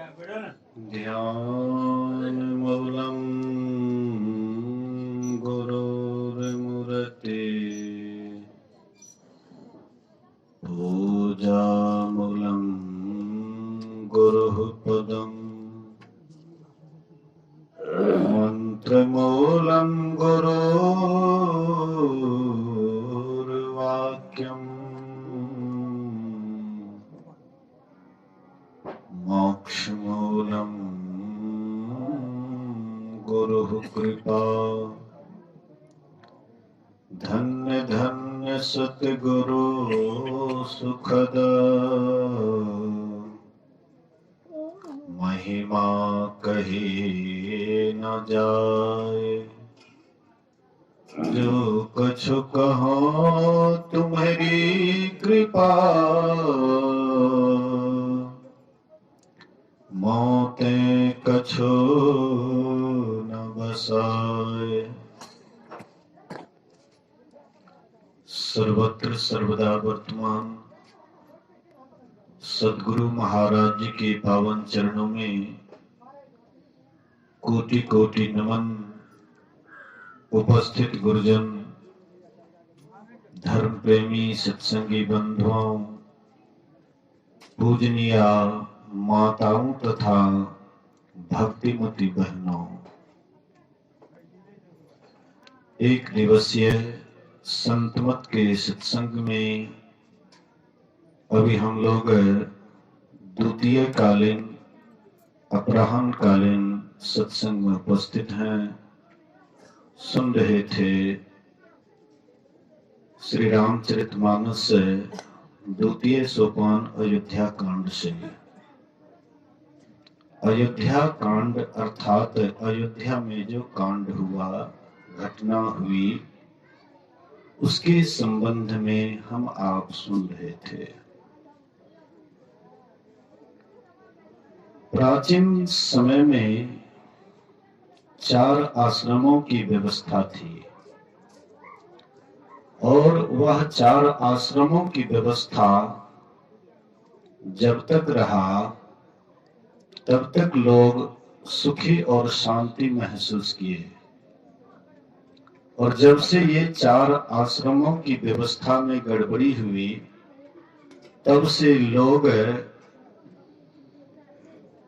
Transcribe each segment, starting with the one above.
ध्यानमूलं गुरुर्मूर्ते पूजामूलं गुरुः पदम् मन्त्रमूलं गुरुर्वाक्यम् मोक्षमूलं गुरुः कृपा। धन्य धन्य सतगुरु सुखद महिमा कही न जाए। जो कछु कहो तुम्हारी कृपा मोते कछु न बसाए। सर्वत्र सर्वदा वर्तमान सद्गुरु महाराज जी के पावन चरणों में कोटि कोटि नमन। उपस्थित गुरुजन, धर्म प्रेमी सत्संगी बंधुओं, पूजनीय माताओं तथा भक्तिमती बहनों, एक दिवसीय संतमत के सत्संग में अभी हम लोग द्वितीय कालीन अपराह्न कालीन सत्संग में उपस्थित हैं। सुन रहे थे श्री रामचरितमानस द्वितीय सोपान अयोध्या कांड से। अयोध्या कांड अर्थात अयोध्या में जो कांड हुआ, घटना हुई, उसके संबंध में हम आप सुन रहे थे। प्राचीन समय में 4 आश्रमों की व्यवस्था थी और वह 4 आश्रमों की व्यवस्था जब तक रहा तब तक लोग सुखी और शांति महसूस किए। और जब से ये 4 आश्रमों की व्यवस्था में गड़बड़ी हुई, तब से लोग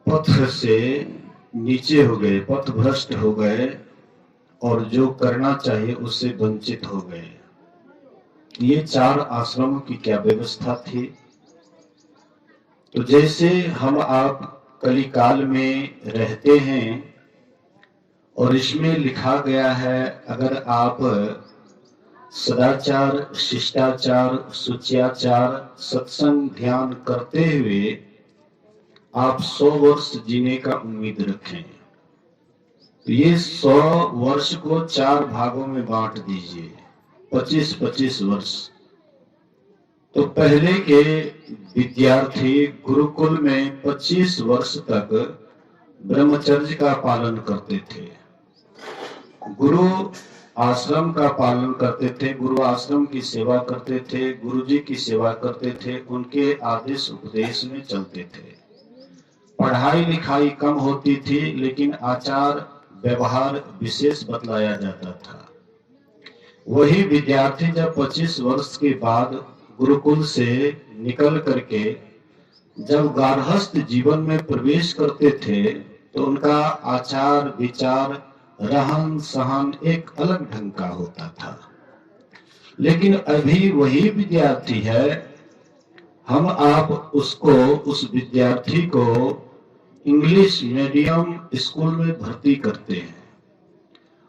पथ से नीचे हो गए, पथ भ्रष्ट हो गए और जो करना चाहिए उससे वंचित हो गए। ये 4 आश्रमों की क्या व्यवस्था थी? तो जैसे हम आप कलिकाल में रहते हैं और इसमें लिखा गया है, अगर आप सदाचार, शिष्टाचार, शुचियाचार, सत्संग ध्यान करते हुए आप 100 वर्ष जीने का उम्मीद रखें, तो ये 100 वर्ष को 4 भागों में बांट दीजिए, 25-25 वर्ष। तो पहले के विद्यार्थी गुरुकुल में 25 वर्ष तक ब्रह्मचर्य का पालन करते थे, गुरु आश्रम का पालन करते थे, गुरु आश्रम की सेवा करते थे, गुरु जी की सेवा करते थे, उनके आदेश उपदेश में चलते थे। पढ़ाई लिखाई कम होती थी लेकिन आचार व्यवहार विशेष बतलाया जाता था। वही विद्यार्थी जब 25 वर्ष के बाद गुरुकुल से निकल करके जब गार्हस्थ जीवन में प्रवेश करते थे तो उनका आचार विचार रहन सहन एक अलग ढंग का होता था। लेकिन अभी वही विद्यार्थी है, हम आप उसको, उस विद्यार्थी को इंग्लिश मीडियम स्कूल में भर्ती करते हैं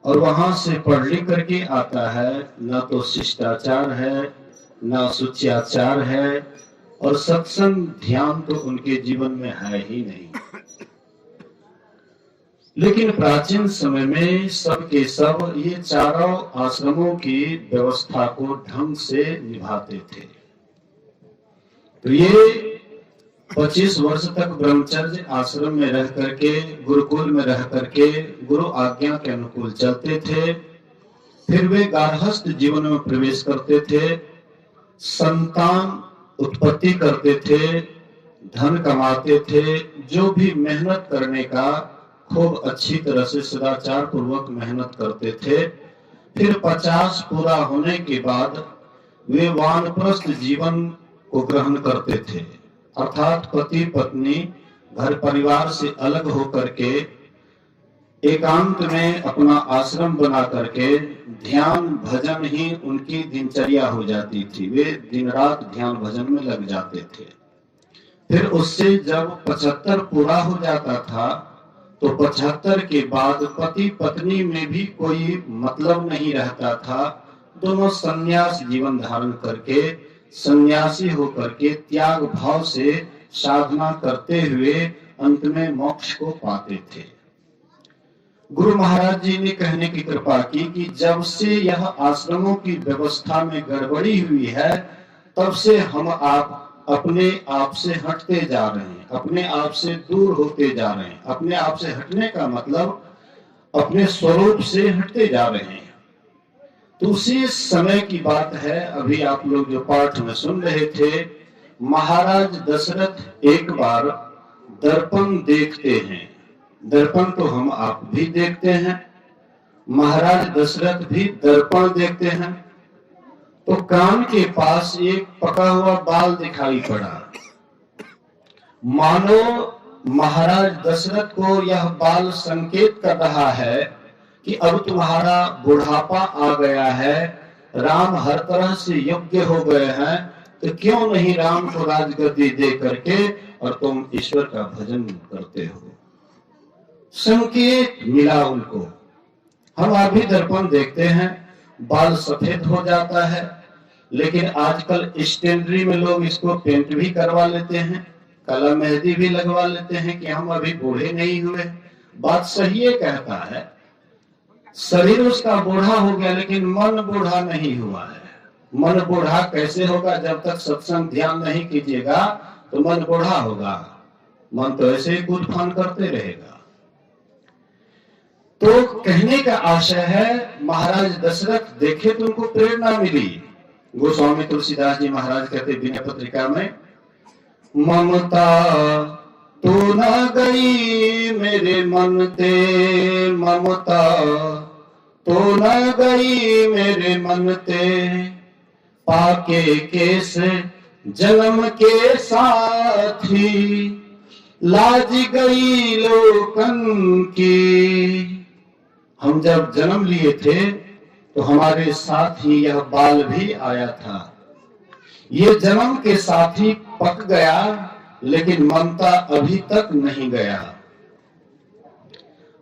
और वहां से पढ़ लिख करके आता है, ना तो शिष्टाचार है, ना शुचियाचार है और सत्संग ध्यान तो उनके जीवन में है ही नहीं। लेकिन प्राचीन समय में सब के सब ये 4 आश्रमों की व्यवस्था को ढंग से निभाते थे। तो ये 25 वर्ष तक ब्रह्मचर्य आश्रम में रह करके, गुरुकुल में रह करके गुरु आज्ञा के अनुकूल चलते थे। फिर वे गार्हस्थ जीवन में प्रवेश करते थे, संतान उत्पत्ति करते थे, धन कमाते थे, जो भी मेहनत करने का खूब अच्छी तरह से सदाचार पूर्वक मेहनत करते थे। फिर 50 पूरा होने के बाद वे वानप्रस्थ जीवन को ग्रहण करते थे, अर्थात पति पत्नी घर परिवार से अलग होकर के एकांत में अपना आश्रम बना करके ध्यान भजन ही उनकी दिनचर्या हो जाती थी। वे दिन रात ध्यान भजन में लग जाते थे। फिर उससे जब 75 पूरा हो जाता था तो 75 के बाद पति पत्नी में भी कोई मतलब नहीं रहता था। दोनों संन्यास जीवन धारण करके सन्यासी होकर के त्याग भाव से साधना करते हुए अंत में मोक्ष को पाते थे। गुरु महाराज जी ने कहने की कृपा की कि जब से यह आश्रमों की व्यवस्था में गड़बड़ी हुई है, तब से हम आप अपने आप से हटते जा रहे हैं, अपने आप से दूर होते जा रहे हैं। अपने आप से हटने का मतलब अपने स्वरूप से हटते जा रहे हैं। तो उसी समय की बात है, अभी आप लोग जो पाठ में सुन रहे थे, महाराज दशरथ एक बार दर्पण देखते हैं। दर्पण तो हम आप भी देखते हैं, महाराज दशरथ भी दर्पण देखते हैं। तो कान के पास एक पका हुआ बाल दिखाई पड़ा। मानो महाराज दशरथ को यह बाल संकेत कर रहा है कि अब तुम्हारा बुढ़ापा आ गया है, राम हर तरह से योग्य हो गए हैं, तो क्यों नहीं राम को राजगद्दी दे करके और तुम ईश्वर का भजन करते हो। संकेत मिला उनको। हम अभी दर्पण देखते हैं, बाल सफेद हो जाता है, लेकिन आजकल स्टेनरी में लोग इसको पेंट भी करवा लेते हैं, कला मेहंदी भी लगवा लेते हैं कि हम अभी बूढ़े नहीं हुए। बात सही है, कहता है शरीर उसका बूढ़ा हो गया, लेकिन मन बूढ़ा नहीं हुआ है। मन बूढ़ा कैसे होगा? जब तक सत्संग ध्यान नहीं कीजिएगा तो मन बूढ़ा होगा। मन तो ऐसे ही कूद फान करते रहेगा। तो कहने का आशय है, महाराज दशरथ देखे तो उनको प्रेरणा मिली। गोस्वामी तुलसीदास जी महाराज कहते विनय पत्रिका में, ममता तो न गई मेरे मन ते, ममता तो न गई मेरे मन ते, पाके केस जन्म के साथी, लाज गई लोकन की। हम जब जन्म लिए थे तो हमारे साथ ही यह बाल भी आया था। ये जन्म के साथ ही पक गया, लेकिन ममता अभी तक नहीं गया।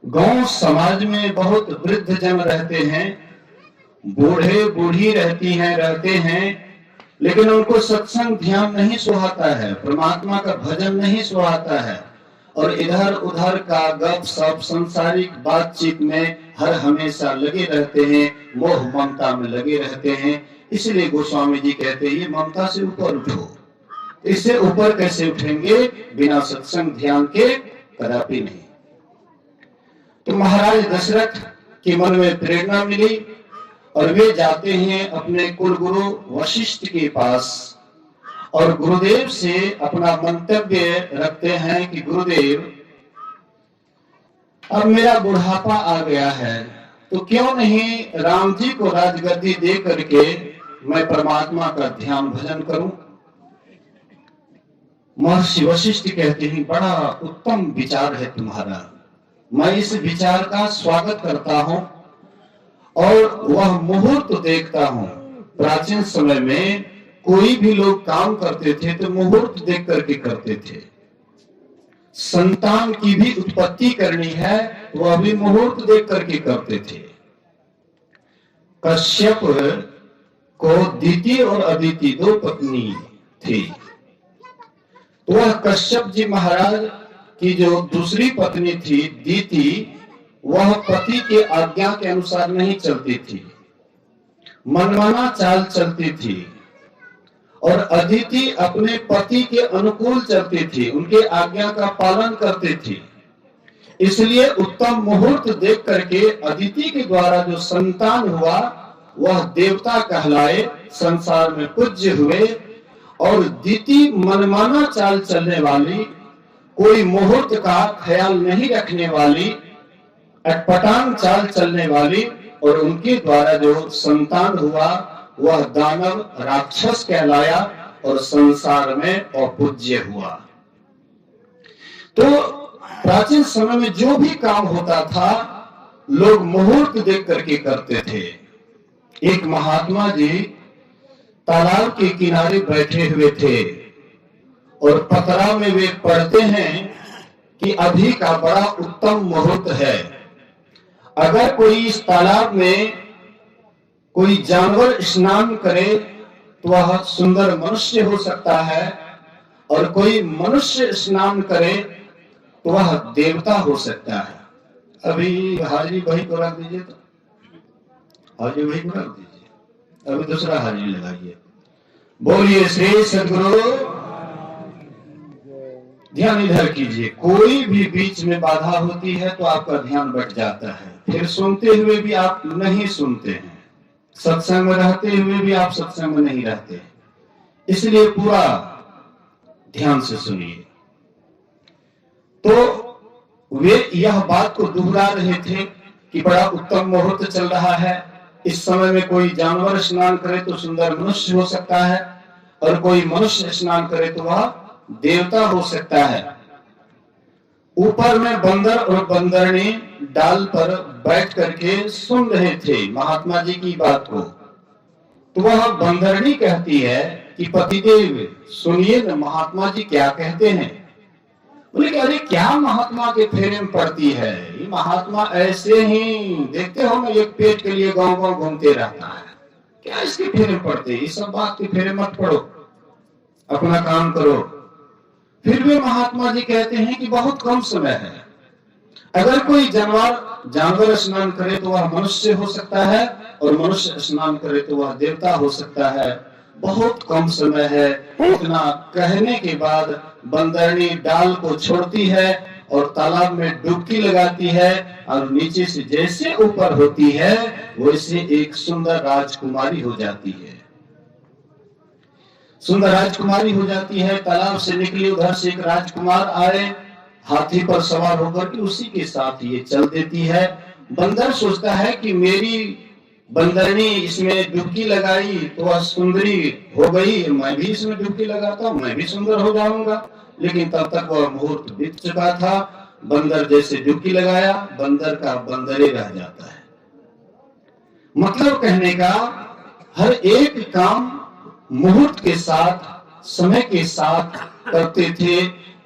गांव समाज में बहुत वृद्ध जन रहते हैं, बूढ़े बूढ़ी रहते हैं, लेकिन उनको सत्संग ध्यान नहीं सुहाता है, परमात्मा का भजन नहीं सुहाता है, और इधर उधर का गप सप सांसारिक बातचीत में हर हमेशा लगे रहते हैं, मोह ममता में लगे रहते हैं। इसलिए गोस्वामी जी कहते हैं, ये ममता से ऊपर उठो। इससे ऊपर कैसे उठेंगे? बिना सत्संग ध्यान के कदापि नहीं। तो महाराज दशरथ के मन में प्रेरणा मिली और वे जाते हैं अपने कुल गुरु वशिष्ठ के पास और गुरुदेव से अपना मंतव्य रखते हैं कि गुरुदेव, अब मेरा बुढ़ापा आ गया है, तो क्यों नहीं राम जी को राजगद्दी दे करके मैं परमात्मा का ध्यान भजन करूं। महर्षि वशिष्ठ कहते हैं, बड़ा उत्तम विचार है तुम्हारा, मैं इस विचार का स्वागत करता हूं। और वह मुहूर्त देखता हूं। प्राचीन समय में कोई भी लोग काम करते थे तो मुहूर्त देख करके करते थे। संतान की भी उत्पत्ति करनी है, वह भी मुहूर्त देख करके करते थे। कश्यप को दीति और अदिति दो पत्नी थी। तो वह कश्यप जी महाराज की जो दूसरी पत्नी थी दीति, वह पति के आज्ञा के अनुसार नहीं चलती थी, मनमाना चाल चलती थी, और अदिति अपने पति के अनुकूल चलती थी, उनके आज्ञा का पालन करती थी। इसलिए उत्तम मुहूर्त देख करके अदिति के द्वारा जो संतान हुआ वह देवता कहलाए, संसार में पूज्य हुए, और दीति मनमाना चाल चलने वाली, कोई मुहूर्त का ख्याल नहीं रखने वाली, अटपटांग चाल चलने वाली, और उनके द्वारा जो संतान हुआ वह दानव राक्षस कहलाया और संसार में अपूज्य हुआ। तो प्राचीन समय में जो भी काम होता था लोग मुहूर्त देख करके करते थे। एक महात्मा जी तालाब के किनारे बैठे हुए थे और पतरा में वे पढ़ते हैं कि अभी का बड़ा उत्तम मुहूर्त है। अगर कोई इस तालाब में कोई जानवर स्नान करे तो वह सुंदर मनुष्य हो सकता है, और कोई मनुष्य स्नान करे तो वह देवता हो सकता है। अभी हाजिरी बही को रख दीजिए, तो हाजिरी बही को रख दीजिए, अभी दूसरा हाजिरी लगाइए। बोलिए श्री सद्गुरु। ध्यान इधर कीजिए, कोई भी बीच में बाधा होती है तो आपका ध्यान बट जाता है, फिर सुनते हुए भी आप नहीं सुनते हैं, सत्संग में रहते हुए भी आप सत्संग में नहीं रहते। इसलिए पूरा ध्यान से सुनिए। तो वे यह बात को दोहरा रहे थे कि बड़ा उत्तम मुहूर्त चल रहा है, इस समय में कोई जानवर स्नान करे तो सुंदर मनुष्य हो सकता है, और कोई मनुष्य स्नान करे तो वह देवता हो सकता है। ऊपर में बंदर और बंदरनी डाल पर बैठ करके सुन रहे थे महात्मा जी की बात को। तो वह बंदरनी कहती है कि पतिदेव सुनिए न महात्मा जी क्या कहते हैं। बोले कि अरे क्या महात्मा के फेरे में पड़ती है, ये महात्मा ऐसे ही देखते हो ना एक पेट के लिए गांव गांव घूमते रहता है, क्या इसके फेरे में पड़ते, इस सब बात के फेरे मत पड़ो, अपना काम करो। फिर वे महात्मा जी कहते हैं कि बहुत कम समय है, अगर कोई जानवर स्नान करे तो वह मनुष्य हो सकता है, और मनुष्य स्नान करे तो वह देवता हो सकता है, बहुत कम समय है। इतना कहने के बाद बंदरनी डाल को छोड़ती है और तालाब में डुबकी लगाती है, और नीचे से जैसे ऊपर होती है वैसे एक सुंदर राजकुमारी हो जाती है। सुंदर राजकुमारी हो जाती है, तालाब से निकली, उधर से एक राजकुमार आए हाथी पर सवार होकर के उसी के साथ ये चल देती है। बंदर सोचता है कि मेरी बंदरनी इसमें डुबकी लगाई तो वह सुंदरी हो गई, मैं भी इसमें डुबकी लगाता हूं, मैं भी सुंदर हो जाऊंगा। लेकिन तब तक वह मुहूर्त बीत चुका था। बंदर जैसे डुबकी लगाया, बंदर का बंदरे रह जाता है। मतलब कहने का हर एक काम मुहूर्त के साथ, समय के साथ करते थे,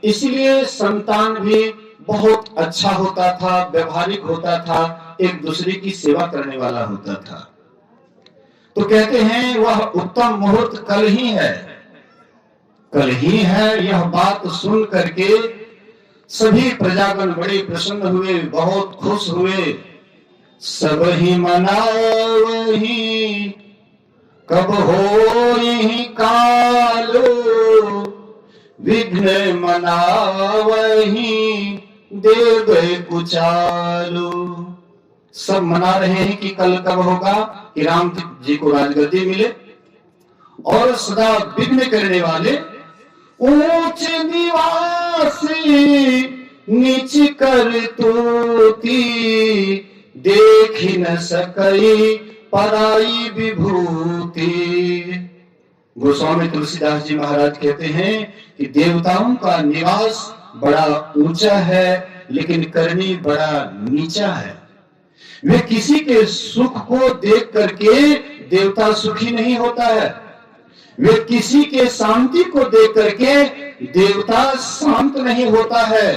इसलिए संतान भी बहुत अच्छा होता था, व्यवहारिक होता था, एक दूसरे की सेवा करने वाला होता था। तो कहते हैं वह उत्तम मुहूर्त कल ही है, कल ही है। यह बात सुन करके सभी प्रजागण बड़े प्रसन्न हुए, बहुत खुश हुए। सब ही मनावहि कब होई कालो, विघ्न मनावहि देव कुचालो। सब मना रहे हैं कि कल कब होगा कि राम जी को राजगद्दी मिले, और सदा विघ्न करने वाले ऊंच निवासी नीच कर तोती, देख न सकई पराई विभूति। गोस्वामी तुलसीदास जी महाराज कहते हैं कि देवताओं का निवास बड़ा ऊंचा है, लेकिन करनी बड़ा नीचा है। वे किसी के सुख को देख करके देवता सुखी नहीं होता है, वे किसी के शांति को देख करके देवता शांत नहीं होता है।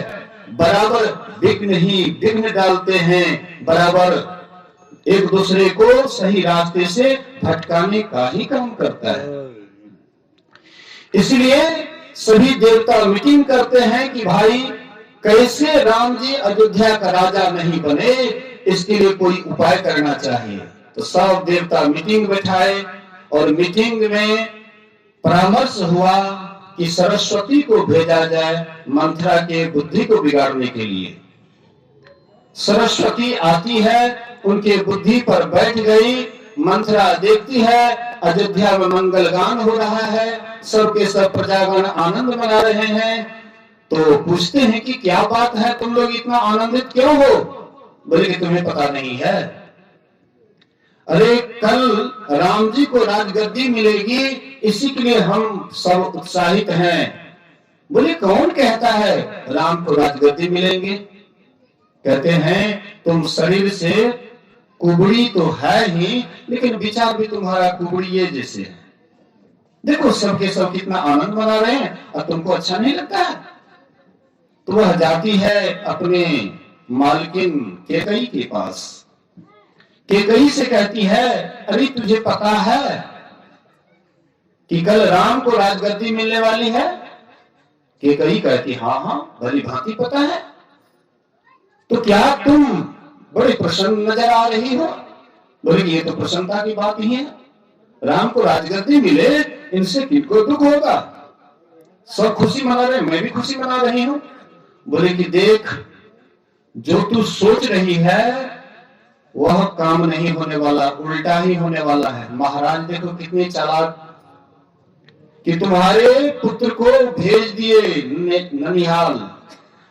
बराबर विघ्न ही विघ्न डालते हैं, बराबर एक दूसरे को सही रास्ते से भटकाने का ही काम करता है। इसलिए सभी देवता मीटिंग करते हैं कि भाई कैसे राम जी अयोध्या का राजा नहीं बने, इसके लिए कोई उपाय करना चाहिए। तो सब देवता मीटिंग बैठाए, और मीटिंग में परामर्श हुआ कि सरस्वती को भेजा जाए मंथरा के बुद्धि को बिगाड़ने के लिए। सरस्वती आती है, उनके बुद्धि पर बैठ गई, मंथरा देखती है अयोध्या में मंगल गान हो रहा है, सबके सब प्रजागण आनंद मना रहे हैं। तो पूछते हैं कि क्या बात है, तुम लोग इतना आनंदित क्यों हो? बोले कि तुम्हें पता नहीं है, अरे कल राम जी को राजगद्दी मिलेगी, इसी के लिए हम सब उत्साहित हैं। बोले कौन कहता है राम को राजगद्दी मिलेंगे? कहते हैं तुम शरीर से कुबड़ी तो है ही, लेकिन विचार भी तुम्हारा कुबड़िए जैसे है। देखो सबके सब कितना आनंद मना रहे हैं और तुमको अच्छा नहीं लगता है। तो वह जाती है अपने मालकिन केकई के पास। केकई से कहती है अरे तुझे पता है कि कल राम को राजगद्दी मिलने वाली है? केकई कहती हाँ हाँ भली भांति पता है। तो क्या तुम बड़े प्रसन्न नजर आ रही हो? बोले ये तो प्रसन्नता की बात ही है, राम को राजगद्दी मिले इनसे किनको दुख होगा, सब खुशी मना रहे, मैं भी खुशी मना रही हूं। बोले कि देख जो तू सोच रही है वह काम नहीं होने वाला, उल्टा ही होने वाला है। महाराज देखो कितने चालाक कि तुम्हारे पुत्र को भेज दिए ननिहाल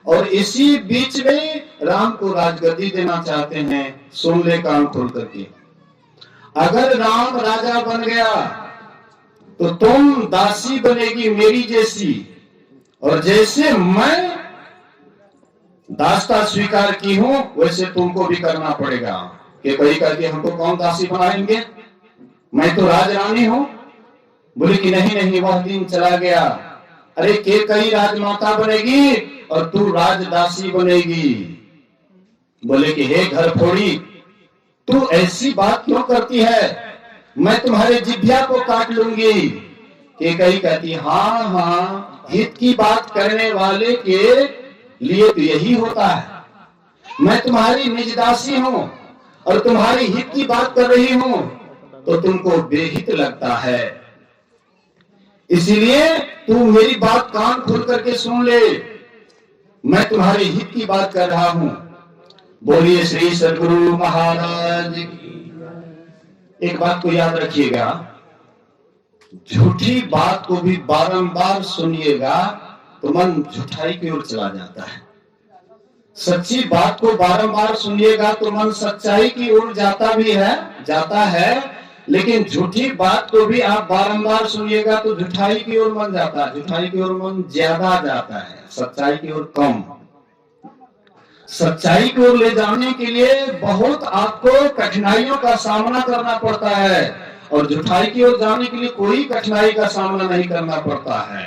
और इसी बीच में राम को राजगद्दी देना चाहते हैं। सुन ले कान खोल करके, अगर राम राजा बन गया तो तुम दासी बनेगी मेरी जैसी, और जैसे मैं दासता स्वीकार की हूं वैसे तुमको भी करना पड़ेगा। कि कहीं कहती हमको कौन दासी बनाएंगे, मैं तो राजरानी हूं। बोले कि नहीं नहीं वह दिन चला गया, अरे के कई राजमाता बनेगी और तू राजदासी बनेगी। बोले कि हे घर फोड़ी तू ऐसी बात क्यों करती है, मैं तुम्हारे जिभ्या को काट लूंगी। के कई कहती हाँ हाँ हित की बात करने वाले के लिए तो यही होता है, मैं तुम्हारी निजदासी हूं और तुम्हारी हित की बात कर रही हूं तो तुमको बेहित लगता है, इसीलिए तू मेरी बात कान खोल करके सुन ले, मैं तुम्हारे हित की बात कर रहा हूं। बोलिए श्री सद्गुरु महाराज की। एक बात को याद रखिएगा, झूठी बात को भी बारंबार सुनिएगा तो मन झूठाई की ओर चला जाता है, सच्ची बात को बारंबार सुनिएगा तो मन सच्चाई की ओर जाता है। लेकिन झूठी बात को भी आप बारंबार सुनिएगा तो झूठाई की ओर मन जाता है, झूठाई की ओर मन ज्यादा जाता है, सच्चाई की ओर कम। सच्चाई की ओर ले जाने के लिए बहुत आपको कठिनाइयों का सामना करना पड़ता है, और झूठाई की ओर जाने के लिए कोई कठिनाई का सामना नहीं करना पड़ता है।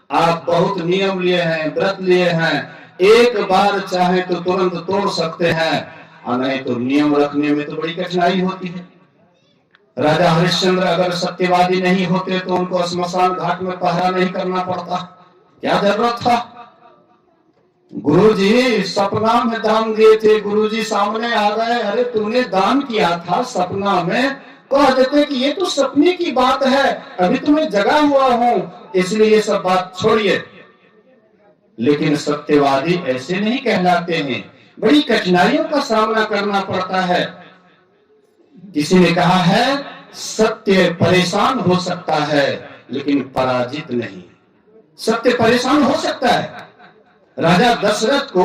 आप बहुत नियम लिए हैं, व्रत लिए हैं, एक बार चाहे तो तुरंत तोड़ सकते हैं, और नहीं तो नियम रखने में तो बड़ी कठिनाई होती है। राजा हरिश्चंद्र अगर सत्यवादी नहीं होते तो उनको श्मशान घाट में पहरा नहीं करना पड़ता, क्या जरूरत था। गुरुजी सपना में दान दिए थे, गुरुजी सामने आ गए, अरे तूने दान किया था सपना में, कह देते कि ये तो सपने की बात है, अभी तुम्हें जगा हुआ हूं इसलिए ये सब बात छोड़िए। लेकिन सत्यवादी ऐसे नहीं कहलाते हैं, बड़ी कठिनाइयों का सामना करना पड़ता है। किसी ने कहा है सत्य परेशान हो सकता है लेकिन पराजित नहीं। सत्य परेशान हो सकता है, राजा दशरथ को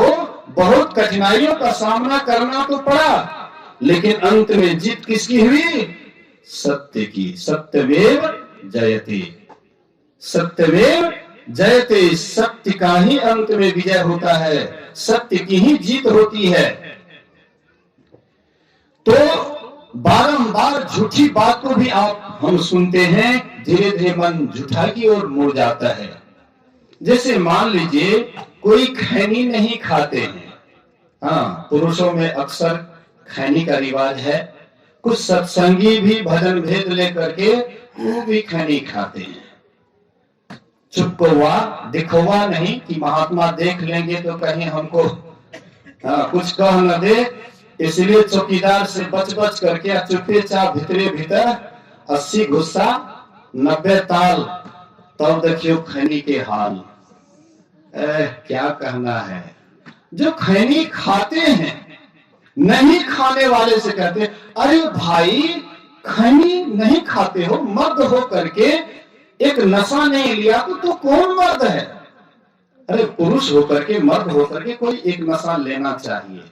बहुत कठिनाइयों का सामना करना तो पड़ा, लेकिन अंत में जीत किसकी हुई? सत्य की। सत्यमेव जयते, सत्यमेव जयते, सत्य का ही अंत में विजय होता है, सत्य की ही जीत होती है। तो बारंबार झूठी बात को भी हम सुनते हैं, धीरे धीरे मन झूठाई की ओर मुड़ जाता है। जैसे मान लीजिए कोई खैनी नहीं खाते हैं, हाँ पुरुषों में अक्सर खैनी का रिवाज है, कुछ सत्संगी भी भजन भेद लेकर के वो भी खैनी खाते हैं। चुपकोवा दिखोवा नहीं कि महात्मा देख लेंगे तो कहीं हमको कुछ कह न दे, इसलिए चौकीदार से बच बच करके चुपे चाप भीतरे भीतर 80 गुस्सा 90 ताल, तब देखियो खैनी के हाल। क्या कहना है। जो खैनी खाते हैं नहीं खाने वाले से कहते अरे भाई खैनी नहीं खाते हो, मर्द हो करके एक नशा नहीं लिया तो कौन मर्द है? अरे पुरुष होकर के, मर्द होकर के कोई एक नशा लेना चाहिए।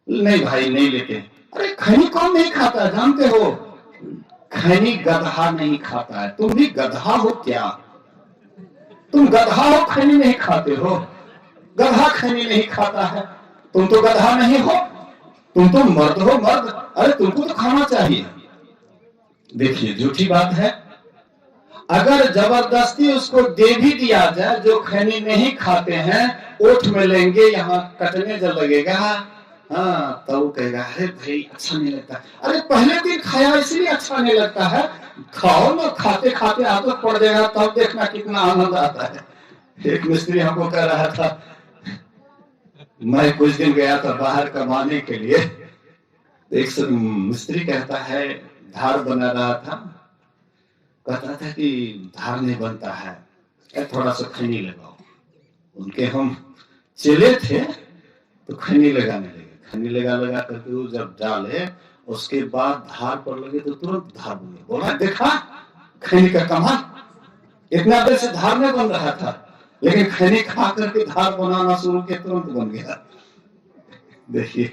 नहीं भाई नहीं लेते। अरे खैनी कौन नहीं खाता जानते हो? खैनी गधा नहीं खाता है। तुम भी गधा हो क्या? तुम गधा हो, खैनी नहीं खाते हो? गधा खैनी नहीं खाता है। तुम तो गधा नहीं हो, तुम तो मर्द हो, मर्द। अरे तुमको तो खाना चाहिए। देखिए झूठी बात है। अगर जबरदस्ती उसको दे भी दिया जाए, जो खैनी नहीं खाते हैं, ओठ में लेंगे, यहाँ कटने जब लगेगा, हाँ तो वो कहेगा अरे भाई अच्छा नहीं लगता। अरे पहले दिन खाया इसलिए अच्छा नहीं लगता है, खाओ ना, खाते खाते आदत पड़ जाएगा, तब देखना कितना आनंद आता है। एक मिस्त्री हमको कह रहा था, मैं कुछ दिन गया था बाहर कमाने के लिए, एक मिस्त्री कहता है, धार बना रहा था, कहता था कि धार नहीं बनता है, थोड़ा सा खैनी लगाओ। उनके हम चले थे तो खैनी लगाने लगे। खैनी लगा करके वो जब डाले, उसके बाद धार पर लगे तो तुरंत धार बन गया। बोला देखा खैनी का कमाल, इतना देर से धार नहीं बन रहा था, लेकिन खैनी खा करके धार बनाना शुरू किया, तुरंत बन गया। देखिए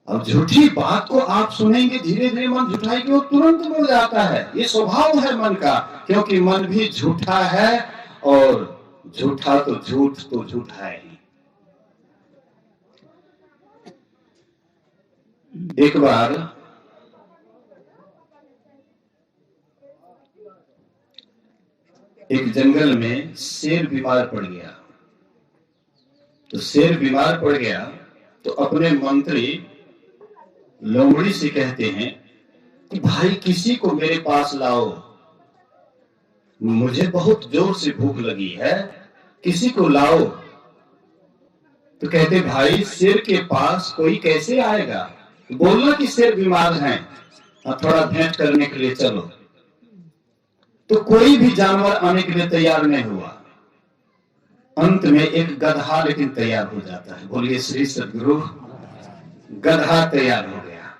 अब झूठी बात को आप सुनेंगे, धीरे धीरे मन झूठाई वो तुरंत मिल जाता है। ये स्वभाव है मन का, क्योंकि मन भी झूठा है, और झूठा तो झूठ है ही। एक बार एक जंगल में शेर बीमार पड़ गया। तो शेर बीमार पड़ गया तो अपने मंत्री लोमड़ी से कहते हैं कि भाई किसी को मेरे पास लाओ, मुझे बहुत जोर से भूख लगी है, किसी को लाओ। तो कहते भाई शेर के पास कोई कैसे आएगा, बोलना कि शेर बीमार है, थोड़ा भेंट करने के लिए चलो। तो कोई भी जानवर आने के लिए तैयार नहीं हुआ। अंत में एक गधा लेकिन तैयार हो जाता है। बोलिए श्री सद्गुरु। गधा तैयार हो गया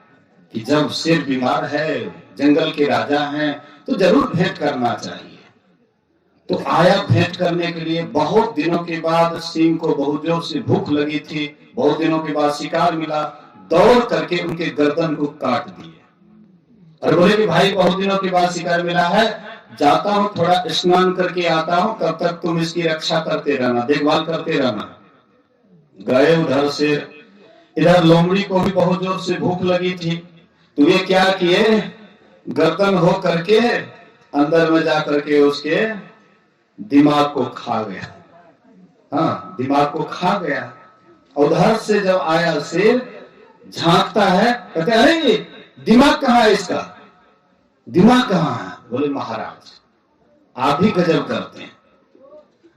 कि जब शेर बीमार है, जंगल के राजा हैं, तो जरूर भेंट करना चाहिए। तो आया भेंट करने के लिए। बहुत दिनों के बाद सिंह को बहुत जोर से भूख लगी थी, बहुत दिनों के बाद शिकार मिला, दौड़ करके उनके गर्दन को काट दिए। और बोले कि भाई बहुत दिनों के बाद शिकार मिला है, जाता हूं थोड़ा स्नान करके आता हूं, तब तक तुम इसकी रक्षा करते रहना, देखभाल करते रहना। गए उधर से, इधर लोमड़ी को भी बहुत जोर से भूख लगी थी। तो ये क्या किए, गर्दन हो करके अंदर में जा करके उसके दिमाग को खा गया। हाँ दिमाग को खा गया। उधर से जब आया शेर, झांकता है, कहते अरे दिमाग कहाँ है इसका, दिमाग कहाँ है? बोले महाराज आप भी गजब करते हैं,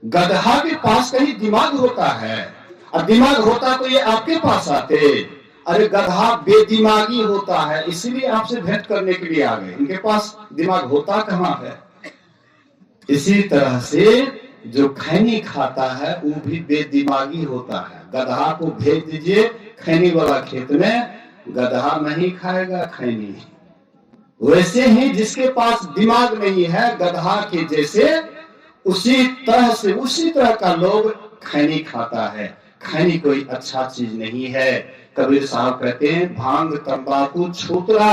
गधा के पास कहीं दिमाग होता है, और दिमाग होता तो ये आपके पास आते। अरे गधा बेदिमागी होता है, इसीलिए आपसे भेंट करने के लिए आ गए, इनके पास दिमाग होता कहाँ है। इसी तरह से जो खैनी खाता है वो भी बेदिमागी होता है। गधा को भेज दीजिए खैनी वाला खेत में, गधा नहीं खाएगा खैनी। वैसे ही जिसके पास दिमाग नहीं है, गधा के जैसे, उसी तरह का लोग खैनी खाता है। खैनी कोई अच्छा चीज नहीं है। कबीर साहब कहते हैं भांग तंबाकू छूतरा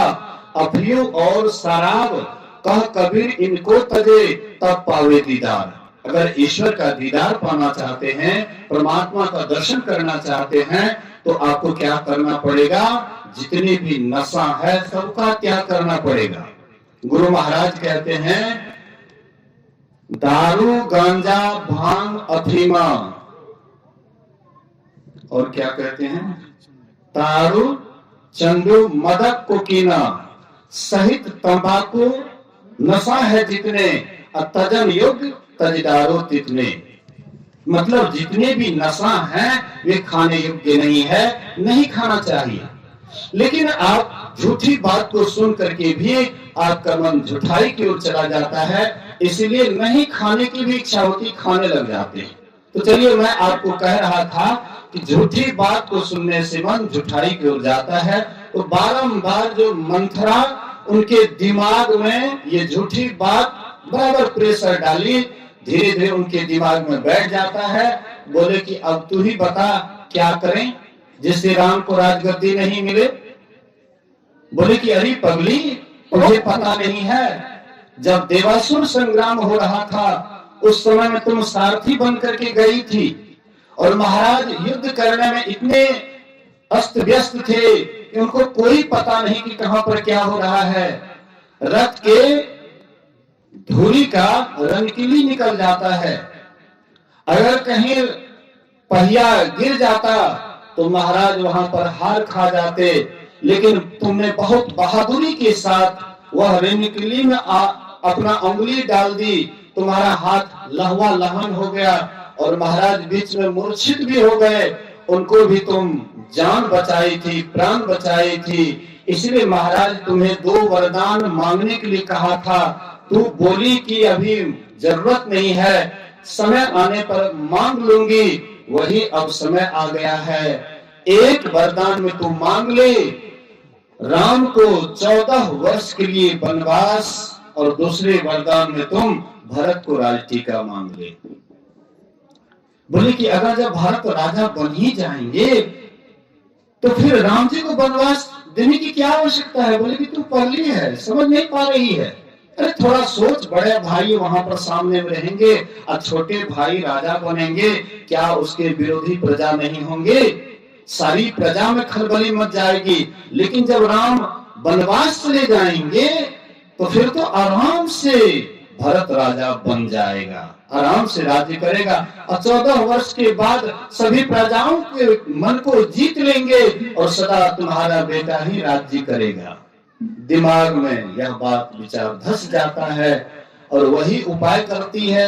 अफीम और शराब, कह कबीर इनको तजे तब पावे दीदार। अगर ईश्वर का दीदार पाना चाहते हैं, परमात्मा का दर्शन करना चाहते हैं, तो आपको क्या करना पड़ेगा, जितनी भी नशा है सबका त्याग करना पड़ेगा। गुरु महाराज कहते हैं दारू गांजा भांग अफीमा, और क्या कहते हैं, तारू चंदू मदक कोकीना सहित तंबाकू नशा है जितने, तजन योग्य तजदारो तितने। मतलब जितने भी नशा हैं वे खाने योग्य नहीं है, नहीं खाना चाहिए। लेकिन आप झूठी बात को सुन करके भी आपका मन झूठाई की ओर चला जाता है, इसलिए नहीं खाने की भी इच्छा होती, खाने लग जाते हैं। तो चलिए मैं आपको कह रहा था कि झूठी बात को सुनने से मन झूठाई की ओर जाता है, तो बारंबार जो मंथरा उनके दिमाग में ये झूठी बात बराबर प्रेशर डाली, धीरे धीरे उनके दिमाग में बैठ जाता है। बोले कि अब तू ही बता क्या करें जिससे राम को राजगद्दी नहीं मिले। बोले कि अरे पगली, तुझे पता नहीं है, जब देवासुर संग्राम हो रहा था उस समय में तुम सारथी बन करके गई थी और महाराज युद्ध करने में इतने अस्त व्यस्त थे कि उनको कोई पता नहीं कि कहां पर क्या हो रहा है। रथ के धूरी का रनकीली निकल जाता है, अगर कहीं पहिया गिर जाता तो महाराज वहां पर हार खा जाते, लेकिन तुमने बहुत बहादुरी के साथ वह रनकीली में अपना उंगली डाल दी, तुम्हारा हाथ लहवा लहन हो गया और महाराज बीच में मूर्छित भी हो गए। उनको भी तुम जान बचाई थी, प्राण बचाई थी, इसलिए महाराज तुम्हें 2 वरदान मांगने के लिए कहा था। तू बोली कि अभी जरूरत नहीं है, समय आने पर मांग लूंगी, वही अब समय आ गया है। एक वरदान में तू मांग ले, राम को 14 वर्ष के लिए वनवास, और दूसरे वरदान में तुम भरत को राजटीका मांग ले। बोले कि अगर जब भरत राजा बन ही जाएंगे तो फिर राम जी को वनवास देने की क्या आवश्यकता है। बोले कि तू पगली है, समझ नहीं पा रही है। अरे थोड़ा सोच, बड़े भाई वहां पर सामने में रहेंगे और छोटे भाई राजा बनेंगे, क्या उसके विरोधी प्रजा नहीं होंगे? सारी प्रजा में खलबली मच जाएगी। लेकिन जब राम वनवास चले जाएंगे तो फिर तो आराम से भरत राजा बन जाएगा, आराम से राज्य करेगा और 14 वर्ष के बाद सभी प्रजाओं के मन को जीत लेंगे और सदा तुम्हारा बेटा ही राज्य करेगा। दिमाग में यह बात विचार धस जाता है और वही उपाय करती है।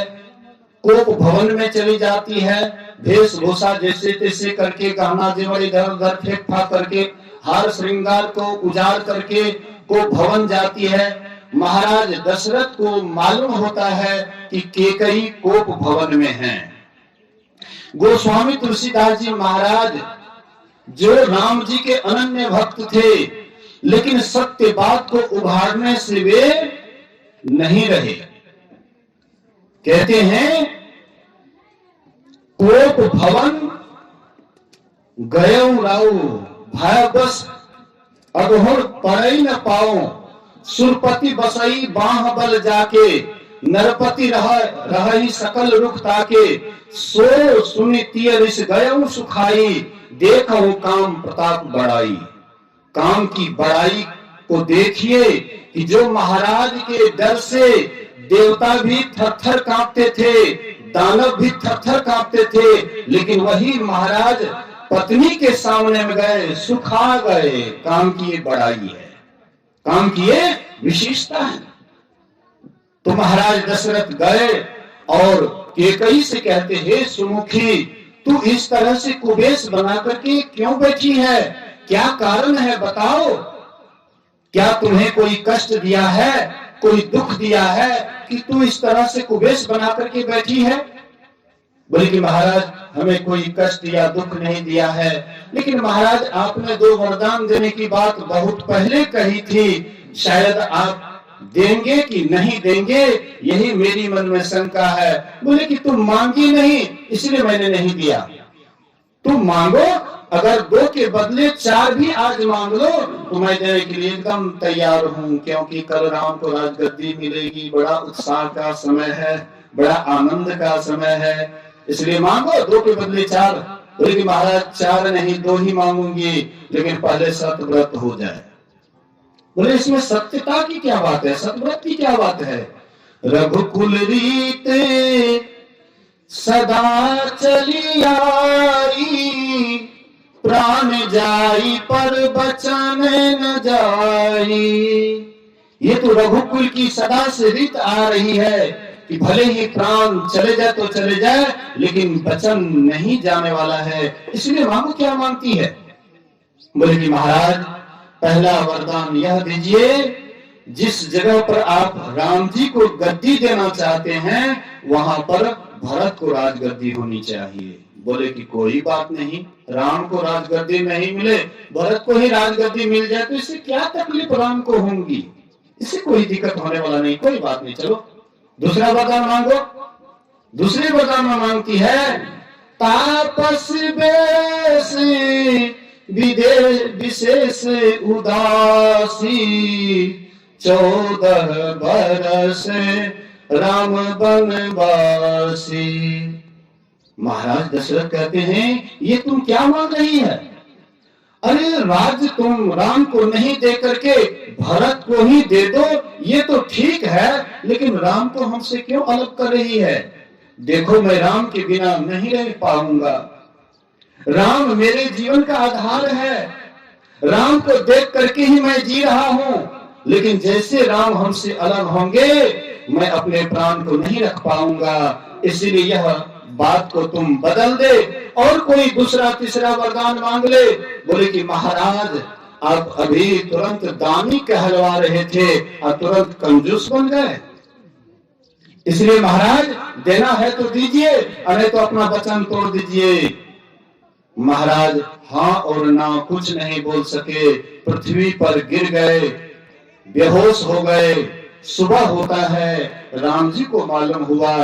कोप भवन में चली जाती है, वेशभूषा जैसे तैसे करके, गहना जेवर इधर उधर फेंक फाक करके, हार श्रृंगार को उजाड़ करके कोप भवन जाती है। महाराज दशरथ को मालूम होता है कि केकई कोप भवन में है। गोस्वामी तुलसीदास जी महाराज जो राम जी के अनन्य भक्त थे, लेकिन सत्य बात को उभारने से वे नहीं रहे। कहते हैं कोप भवन गयो राऊ, भय बस अगहुर पड़ई न पाओ, सुरपति बसई बाह बल जाके, नरपति रही सकल रुख ताके, सो सुनि तिय ऋष गयो सुखाई, देखो काम प्रताप बढ़ाई। काम की बड़ाई को देखिए कि जो महाराज के डर से देवता भी थर-थर कांपते थे, दानव भी थर-थर कांपते थे, लेकिन वही महाराज पत्नी के सामने में गए, सुखा गए। काम की ये बड़ाई है, काम की ये विशेषता है। तो महाराज दशरथ गए और केकई से कहते, हे सुमुखी, तू इस तरह से कुबेश बना करके क्यों बैठी है? क्या कारण है बताओ? क्या तुम्हें कोई कष्ट दिया है, कोई दुख दिया है कि तू इस तरह से कुबेश बना करके बैठी है? बोले कि महाराज हमें कोई कष्ट या दुख नहीं दिया है, लेकिन महाराज आपने 2 वरदान देने की बात बहुत पहले कही थी, शायद आप देंगे कि नहीं देंगे, यही मेरी मन में शंका है। बोले कि तुम मांगी नहीं इसलिए मैंने नहीं दिया, तुम मांगो, अगर 2 के बदले 4 भी आज मांग लो तो मैं देने के लिए एकदम तैयार हूं, क्योंकि कल राम को राजगद्दी मिलेगी, बड़ा उत्साह का समय है, बड़ा आनंद का समय है, इसलिए मांगो 2 के बदले 4। बोले कि महाराज 4 नहीं 2 ही मांगूंगी, लेकिन पहले सतव्रत हो जाए। बोले इसमें सत्यता की क्या बात है, सतव्रत की क्या बात है? रघुकुल रीत सदा चली आई, प्राण जाई पर बचन न जाई। ये तो रघुकुल की सदा से रीत आ रही है कि भले ही प्राण चले जाए तो चले जाए, लेकिन वचन नहीं जाने वाला है, इसलिए मांगो क्या मांगती है? बोले कि महाराज पहला वरदान यह दीजिए, जिस जगह पर आप राम जी को गद्दी देना चाहते हैं वहां पर भरत को राजगद्दी होनी चाहिए। बोले कि कोई बात नहीं, राम को राजगद्दी नहीं मिले, भरत को ही राजगद्दी मिल जाए तो इससे क्या तकलीफ राम को होंगी, इससे कोई दिक्कत होने वाला नहीं, कोई बात नहीं, चलो दूसरा वरदान मांगो। दूसरी वरदान में मांगती है, तापस बेस विशेष उदासी 14 बरस राम बनवासी। महाराज दशरथ कहते हैं, ये तुम क्या मांग रही है? अरे राज्य तुम राम को नहीं दे करके भरत को ही दे दो, ये तो ठीक है, लेकिन राम को हमसे क्यों अलग कर रही है? देखो मैं राम के बिना नहीं रह पाऊंगा, राम मेरे जीवन का आधार है, राम को देख करके ही मैं जी रहा हूं, लेकिन जैसे राम हमसे अलग होंगे मैं अपने प्राण को नहीं रख पाऊंगा, इसलिए यह बात को तुम बदल दे और कोई दूसरा तीसरा वरदान मांग ले। बोले कि महाराज आप अभी तुरंत दानी कहलवा रहे थे और तुरंत कंजूस बन गए, इसलिए महाराज देना है तो दीजिए, अरे तो अपना वचन तोड़ दीजिए। महाराज हाँ और ना कुछ नहीं बोल सके, पृथ्वी पर गिर गए, बेहोश हो गए। सुबह होता है, राम जी को मालूम हुआ,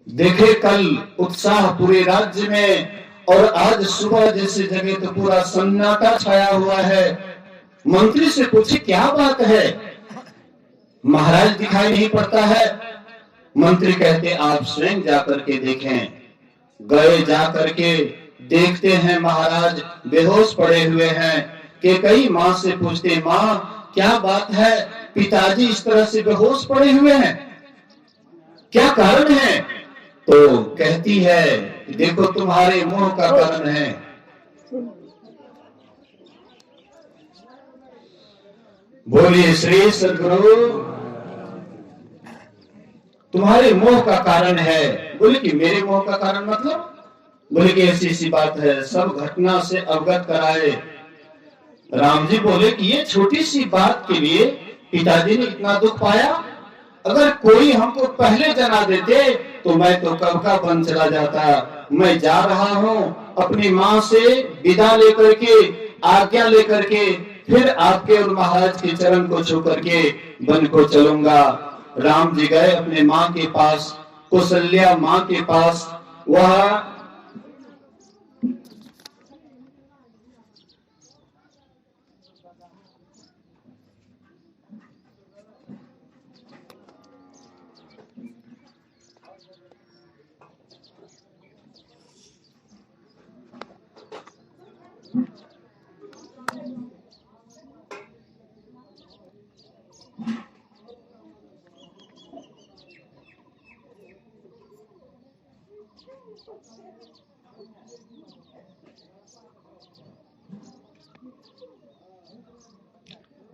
देखे कल उत्साह पूरे राज्य में और आज सुबह जैसे जगह तो पूरा सन्नाटा छाया हुआ है। मंत्री से पूछे क्या बात है? महाराज दिखाई नहीं पड़ता है। मंत्री कहते आप स्वयं जाकर के देखें। गए जाकर के देखते हैं महाराज बेहोश पड़े हुए हैं। कैकेयी माँ से पूछते माँ क्या बात है, पिताजी इस तरह से बेहोश पड़े हुए हैं, क्या कारण है? तो कहती है देखो तुम्हारे मोह का कारण है। बोलिए श्री सद्गुरु, तुम्हारे मोह का कारण है। बोले कि मेरे मोह का कारण मतलब? बोले कि ऐसी सी बात है, सब घटना से अवगत कराए। राम जी बोले कि ये छोटी सी बात के लिए पिताजी ने इतना दुख पाया, अगर कोई हमको पहले जना देते तो मैं तो कब का बन चला जाता। मैं जा रहा हूँ अपनी माँ से विदा लेकर के, आज्ञा लेकर के, फिर आपके और महाराज के चरण को छू करके वन को चलूंगा। राम जी गए अपने माँ के पास, कौशल्या माँ के पास। वह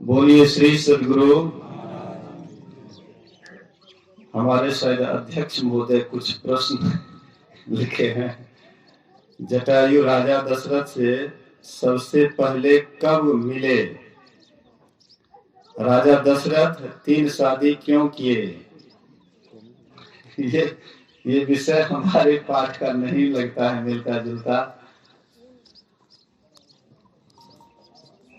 बोलिए श्री सद्गुरु। हमारे शायद अध्यक्ष महोदय कुछ प्रश्न लिखे हैं। जटायु राजा दशरथ से सबसे पहले कब मिले? राजा दशरथ 3 शादी क्यों किए? ये विषय हमारे पाठ का नहीं लगता है मिलता जुलता।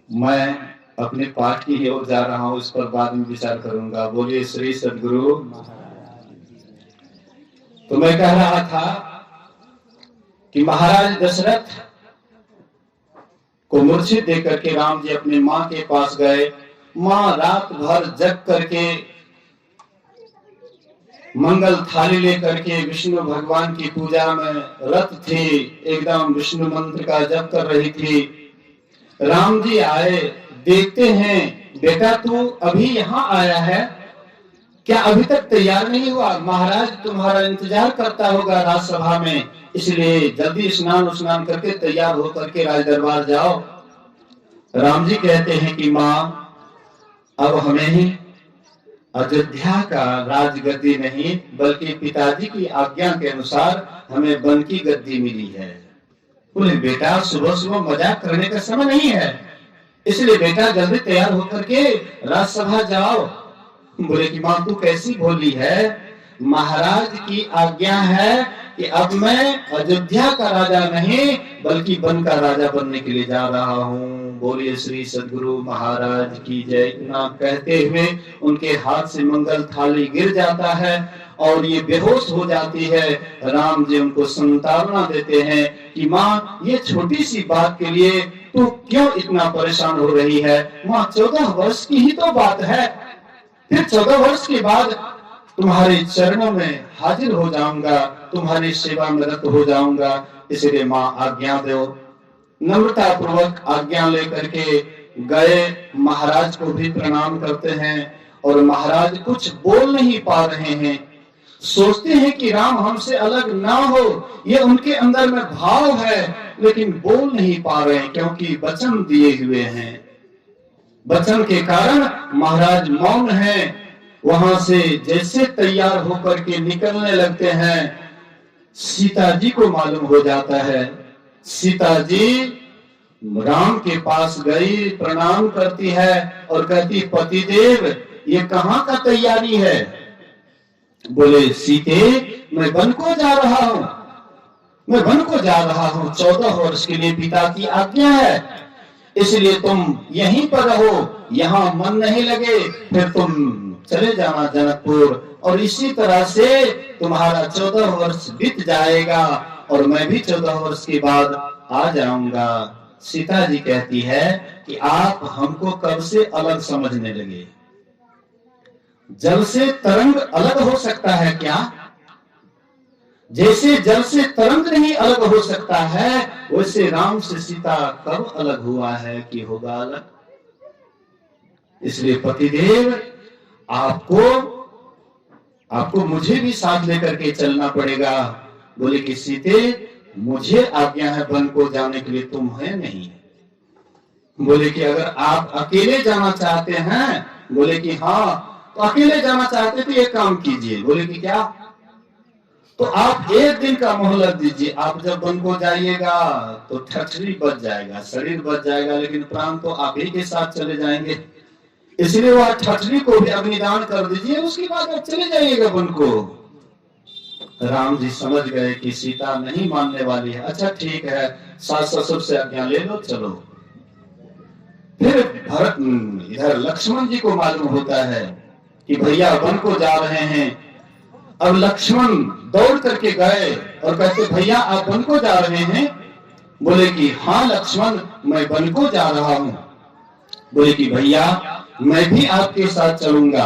मैं अपने पाठ की ओर जा रहा हूं, इस पर बाद में विचार करूंगा। बोलिए श्री सद्गुरु। तो मैं कह रहा था कि महाराज दशरथ को मूर्छित देख करके राम जी अपनी माँ के पास गए। माँ रात भर जग करके मंगल थाली लेकर के विष्णु भगवान की पूजा में रत थी, एकदम विष्णु मंत्र का जप कर रही थी। राम जी आए, देखते हैं बेटा तू अभी यहाँ आया है, क्या अभी तक तैयार नहीं हुआ? महाराज तुम्हारा इंतजार करता होगा राजसभा में, इसलिए जल्दी स्नान करके तैयार होकर के राज दरबार जाओ। राम जी कहते हैं कि माँ अब हमें ही अयोध्या का राजगद्दी नहीं बल्कि पिताजी की आज्ञा के अनुसार हमें वन की गद्दी मिली है। बोले बेटा सुबह सुबह मजाक करने का समय नहीं है, इसलिए बेटा जल्दी तैयार होकर के राजसभा जाओ। बोले कि माँ तू कैसी बोली है? महाराज की आज्ञा है कि अब मैं अयोध्या का राजा नहीं बल्कि वन का राजा बनने के लिए जा रहा हूँ। बोलिए श्री सद्गुरु महाराज की जय। इतना कहते हुए उनके हाथ से मंगल थाली गिर जाता है और ये बेहोश हो जाती है। राम जी उनको सांत्वना देते हैं कि माँ, ये छोटी सी बात के लिए तू क्यों इतना परेशान हो रही है? माँ, 14 वर्ष की ही तो बात है, फिर 14 वर्ष के बाद तुम्हारे चरणों में हाजिर हो जाऊंगा, तुम्हारी सेवा में रत हो जाऊंगा, इसलिए माँ आज्ञा दो। नम्रता पूर्वक आज्ञा लेकर के गए, महाराज को भी प्रणाम करते हैं और महाराज कुछ बोल नहीं पा रहे हैं। सोचते हैं कि राम हमसे अलग ना हो, ये उनके अंदर में भाव है, लेकिन बोल नहीं पा रहे हैं क्योंकि वचन दिए हुए हैं। वचन के कारण महाराज मौन हैं। वहां से जैसे तैयार होकर के निकलने लगते हैं, सीता जी को मालूम हो जाता है। सीता जी राम के पास गई, प्रणाम करती है और कहती, पतिदेव ये कहाँ का तैयारी है? बोले, सीते मैं वन को जा रहा हूँ, मैं वन को जा रहा हूँ, 14 वर्ष के लिए पिता की आज्ञा है, इसलिए तुम यहीं पर रहो, यहाँ मन नहीं लगे फिर तुम चले जाना जनकपुर, और इसी तरह से तुम्हारा 14 वर्ष बीत जाएगा और मैं भी 14 वर्ष के बाद आ जाऊंगा। सीता जी कहती है कि आप हमको कब से अलग समझने लगे? जल से तरंग अलग हो सकता है क्या? जैसे जल से तरंग नहीं अलग हो सकता है, वैसे राम से सीता कब अलग हुआ है कि होगा अलग? इसलिए पतिदेव आपको मुझे भी साथ लेकर के चलना पड़ेगा। बोले कि सीते मुझे आज्ञा है वन को जाने के लिए, तुम है नहीं। बोले कि अगर आप अकेले जाना चाहते हैं, बोले कि हाँ, तो अकेले जाना चाहते तो एक काम कीजिए। बोले कि क्या? तो आप एक दिन का मोहलत दीजिए। आप जब वन को जाइएगा तो ठठरी बच जाएगा, शरीर बच जाएगा, लेकिन प्राण तो आप ही के साथ चले जाएंगे, इसलिए वह ठठरी को भी अग्निदान कर दीजिए, उसके बाद आप चले जाइएगा वन को। राम जी समझ गए कि सीता नहीं मानने वाली है। अच्छा ठीक है, सास ससुर से आज्ञा ले लो, चलो। फिर भरत इधर लक्ष्मण जी को मालूम होता है कि भैया वन को जा रहे हैं। अब लक्ष्मण दौड़ करके गए और कहते, भैया आप वन को जा रहे हैं? बोले कि हाँ लक्ष्मण, मैं वन को जा रहा हूं। बोले कि भैया मैं भी आपके साथ चलूंगा।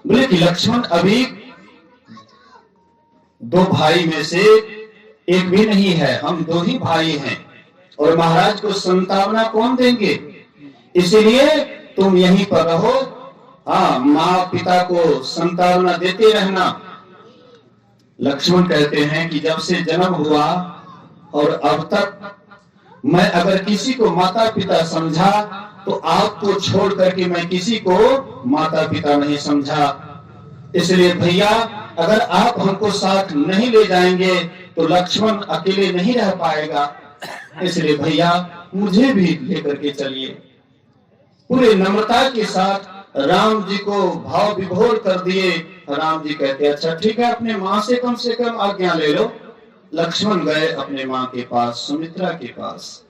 बोले कि लक्ष्मण अभी 2 भाई में से एक भी नहीं है, हम 2 ही भाई हैं और महाराज को संतावना कौन देंगे, इसीलिए तुम यहीं पर रहो। हाँ, माँ पिता को संतावना देते रहना। लक्ष्मण कहते हैं कि जब से जन्म हुआ और अब तक मैं अगर किसी को माता पिता समझा तो आपको छोड़ करके मैं किसी को माता पिता नहीं समझा। इसलिए भैया अगर आप हमको साथ नहीं ले जाएंगे तो लक्ष्मण अकेले नहीं रह पाएगा, इसलिए भैया मुझे भी लेकर के चलिए। पूरे नम्रता के साथ राम जी को भाव विभोर कर दिए। राम जी कहते, अच्छा ठीक है, अपने माँ से कम आज्ञा ले लो। लक्ष्मण गए अपने माँ के पास, सुमित्रा के पास,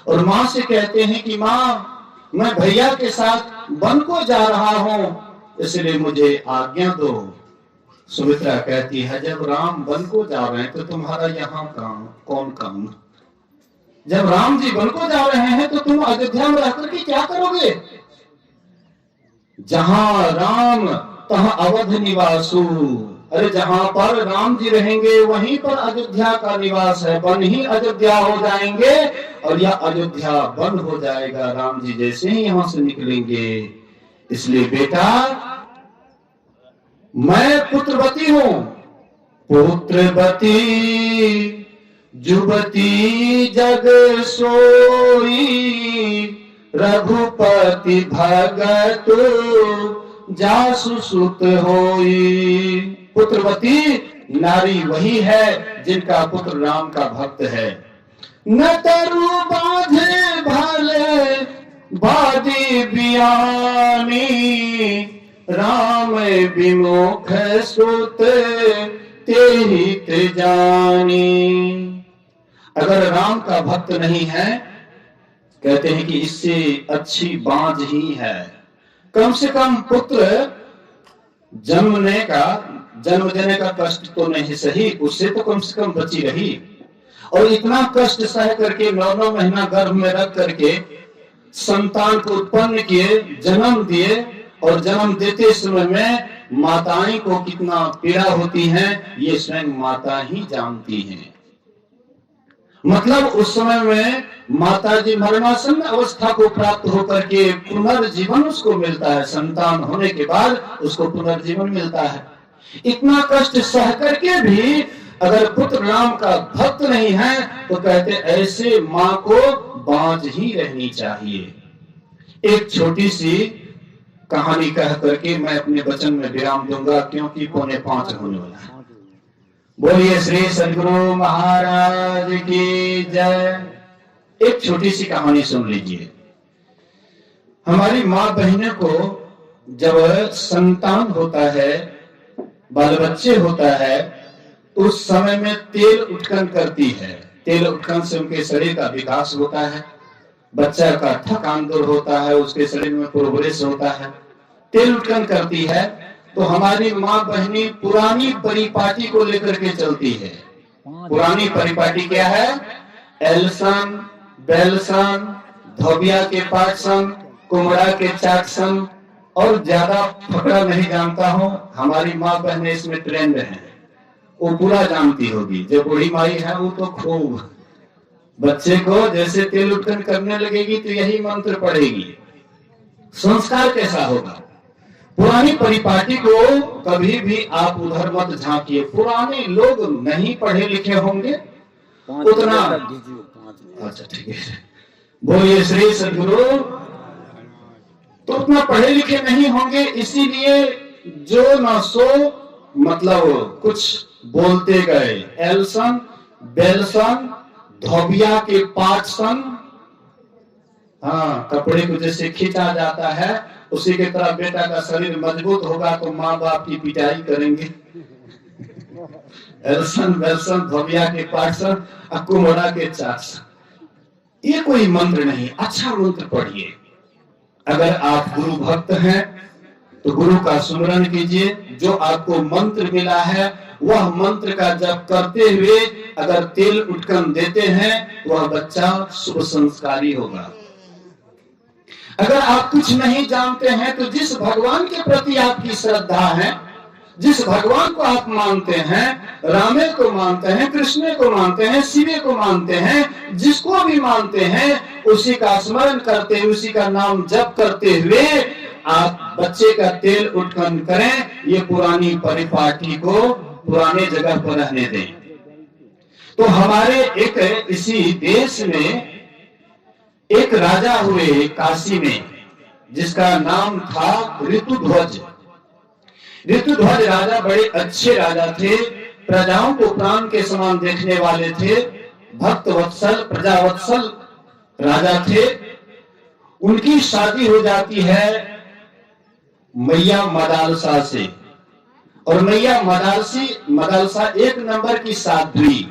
और माँ से कहते हैं कि माँ मैं भैया के साथ वन को जा रहा हूं, इसलिए मुझे आज्ञा दो। सुमित्रा कहती है, जब राम वन को जा रहे हैं तो तुम्हारा यहाँ काम कौन काम? जब राम जी वन को जा रहे हैं तो तुम अयोध्या में रहकर के क्या करोगे? जहां राम तहां अवध निवासु। अरे जहां पर राम जी रहेंगे वहीं पर अयोध्या का निवास है, वन ही अयोध्या हो जाएंगे और यह अयोध्या वन हो जाएगा राम जी जैसे ही यहां से निकलेंगे। इसलिए बेटा मैं पुत्रवती हूं, पुत्रवती जुबती जग सोई, रघुपति भगत जासु सुत होई। पुत्रवती नारी वही है जिनका पुत्र राम का भक्त है। न तरु बाधे भले बादी बियानी, राम विमुख सुत ते ही ते जानी। अगर राम का भक्त नहीं है, कहते हैं कि इससे अच्छी बांझ ही है। कम से कम पुत्र जन्म देने का कष्ट तो नहीं सही, उससे तो कम से कम बची रही। और इतना कष्ट सह करके 9 महीना गर्भ में रख करके संतान को उत्पन्न किए, जन्म दिए, और जन्म देते समय में माताएं को कितना पीड़ा होती है ये स्वयं माता ही जानती हैं। मतलब उस समय में माता जी मरणासन अवस्था को प्राप्त होकर के पुनर्जीवन उसको मिलता है, संतान होने के बाद उसको पुनर्जीवन मिलता है। इतना कष्ट सह करके भी अगर पुत्र राम का भक्त नहीं है तो कहते ऐसे मां को बांझ ही रहनी चाहिए। एक छोटी सी कहानी कह करके मैं अपने वचन में विराम दूंगा, क्योंकि 4:45 होने वाला है। बोलिए श्री सद्गुरु महाराज की जय। एक छोटी सी कहानी सुन लीजिए। हमारी माँ बहनों को जब संतान होता है, बाल बच्चे होता है, तो उस समय में तेल उत्पन्न करती है। तेल उत्पन्न से उनके शरीर का विकास होता है, बच्चा का थकान दूर होता है, उसके शरीर में प्रोग्रेस होता है, तेल उत्पन्न करती है। तो हमारी माँ बहनी पुरानी परिपाटी को लेकर के चलती है। पुरानी परिपाटी क्या है? एलसन, बेलसन, धोबिया के पाठसन, कुमड़ा के चाटसन, और ज्यादा फकड़ा नहीं जानता हूं। हमारी माँ बहने इसमें ट्रेंड है, वो पूरा जानती होगी। जो बूढ़ी माई है वो तो खूब बच्चे को जैसे तेल उत्पन्न करने लगेगी तो यही मंत्र पढ़ेगी। संस्कार कैसा होगा? पुरानी परिपाटी को कभी भी आप उधर मत झांकिए। पुराने लोग नहीं पढ़े लिखे होंगे उतना। अच्छा ठीक है, बोलिए श्री सद्गुरु। तो उतना पढ़े लिखे नहीं होंगे, इसीलिए जो ना सो मतलब कुछ बोलते गए। एलसन, बेलसन, धोबिया के पाठसन। हाँ, कपड़े को जैसे खींचा जाता है उसी की तरह बेटा का शरीर मजबूत होगा तो माँ बाप की पिटाई करेंगे। एलसन, बेलसन, धोबिया के पाठसन, कुमड़ा के चाटसन। ये कोई मंत्र नहीं। अच्छा मंत्र पढ़िए। अगर आप गुरु भक्त हैं तो गुरु का सुमरन कीजिए। जो आपको मंत्र मिला है वह मंत्र का जप करते हुए अगर तेल उत्पन्न देते हैं वह बच्चा शुभ संस्कारी होगा। अगर आप कुछ नहीं जानते हैं तो जिस भगवान के प्रति आपकी श्रद्धा है, जिस भगवान को आप मानते हैं, रामे को मानते हैं, कृष्ण को मानते हैं, शिवे को मानते हैं, जिसको भी मानते हैं उसी का स्मरण करते हुए, उसी का नाम जप करते हुए आप बच्चे का तेल उत्पन्न करें। ये पुरानी परिपाटी को पुराने जगह पर रहने दें। तो हमारे एक इसी देश में एक राजा हुए काशी में, जिसका नाम था ऋतुध्वज। ऋतुध्वज राजा बड़े अच्छे राजा थे, प्रजाओं को प्राण के समान देखने वाले थे, भक्त वत्सल, प्रजा वत्सल राजा थे। उनकी शादी हो जाती है मैया मदालसा से, और मैया मदालसा 1 नंबर की साध्वी,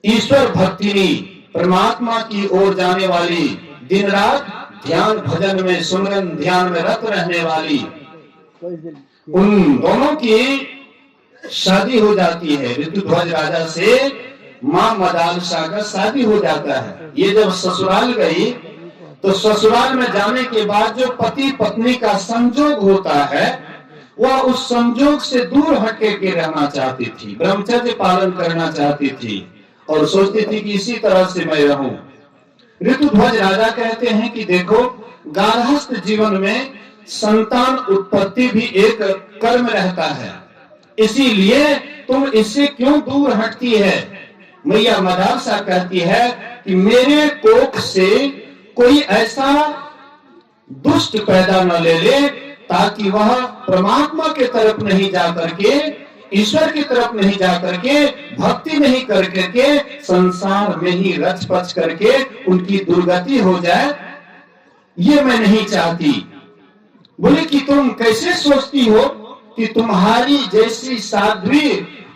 ईश्वर भक्तिनी, परमात्मा की ओर जाने वाली, दिन रात ध्यान भजन में, सुमरन ध्यान में रत रहने वाली। उन दोनों की शादी हो जाती है। ऋतुध्वज राजा से माँ मदालसा का शादी हो जाता है। ये जब ससुराल गई तो ससुराल में जाने के बाद जो पति पत्नी का संजोग होता है वह उस संजोग से दूर हटके के रहना चाहती थी, ब्रह्मचर्य पालन करना चाहती थी और सोचती थी कि इसी तरह से मैं रहूं। ऋतुध्वज राजा कहते हैं कि देखो, गार्हस्थ जीवन में संतान उत्पत्ति भी एक कर्म रहता है, इसीलिए तुम इससे क्यों दूर हटती है। मैया मदालसा कहती है कि मेरे कोख से कोई ऐसा दुष्ट पैदा न ले ले ताकि वह परमात्मा के तरफ नहीं जा करके, ईश्वर की तरफ नहीं जा करके, भक्ति नहीं करके संसार में ही रच पच करके उनकी दुर्गति हो जाए। ये मैं नहीं चाहती। बोले कि तुम कैसे सोचती हो कि तुम्हारी जैसी साध्वी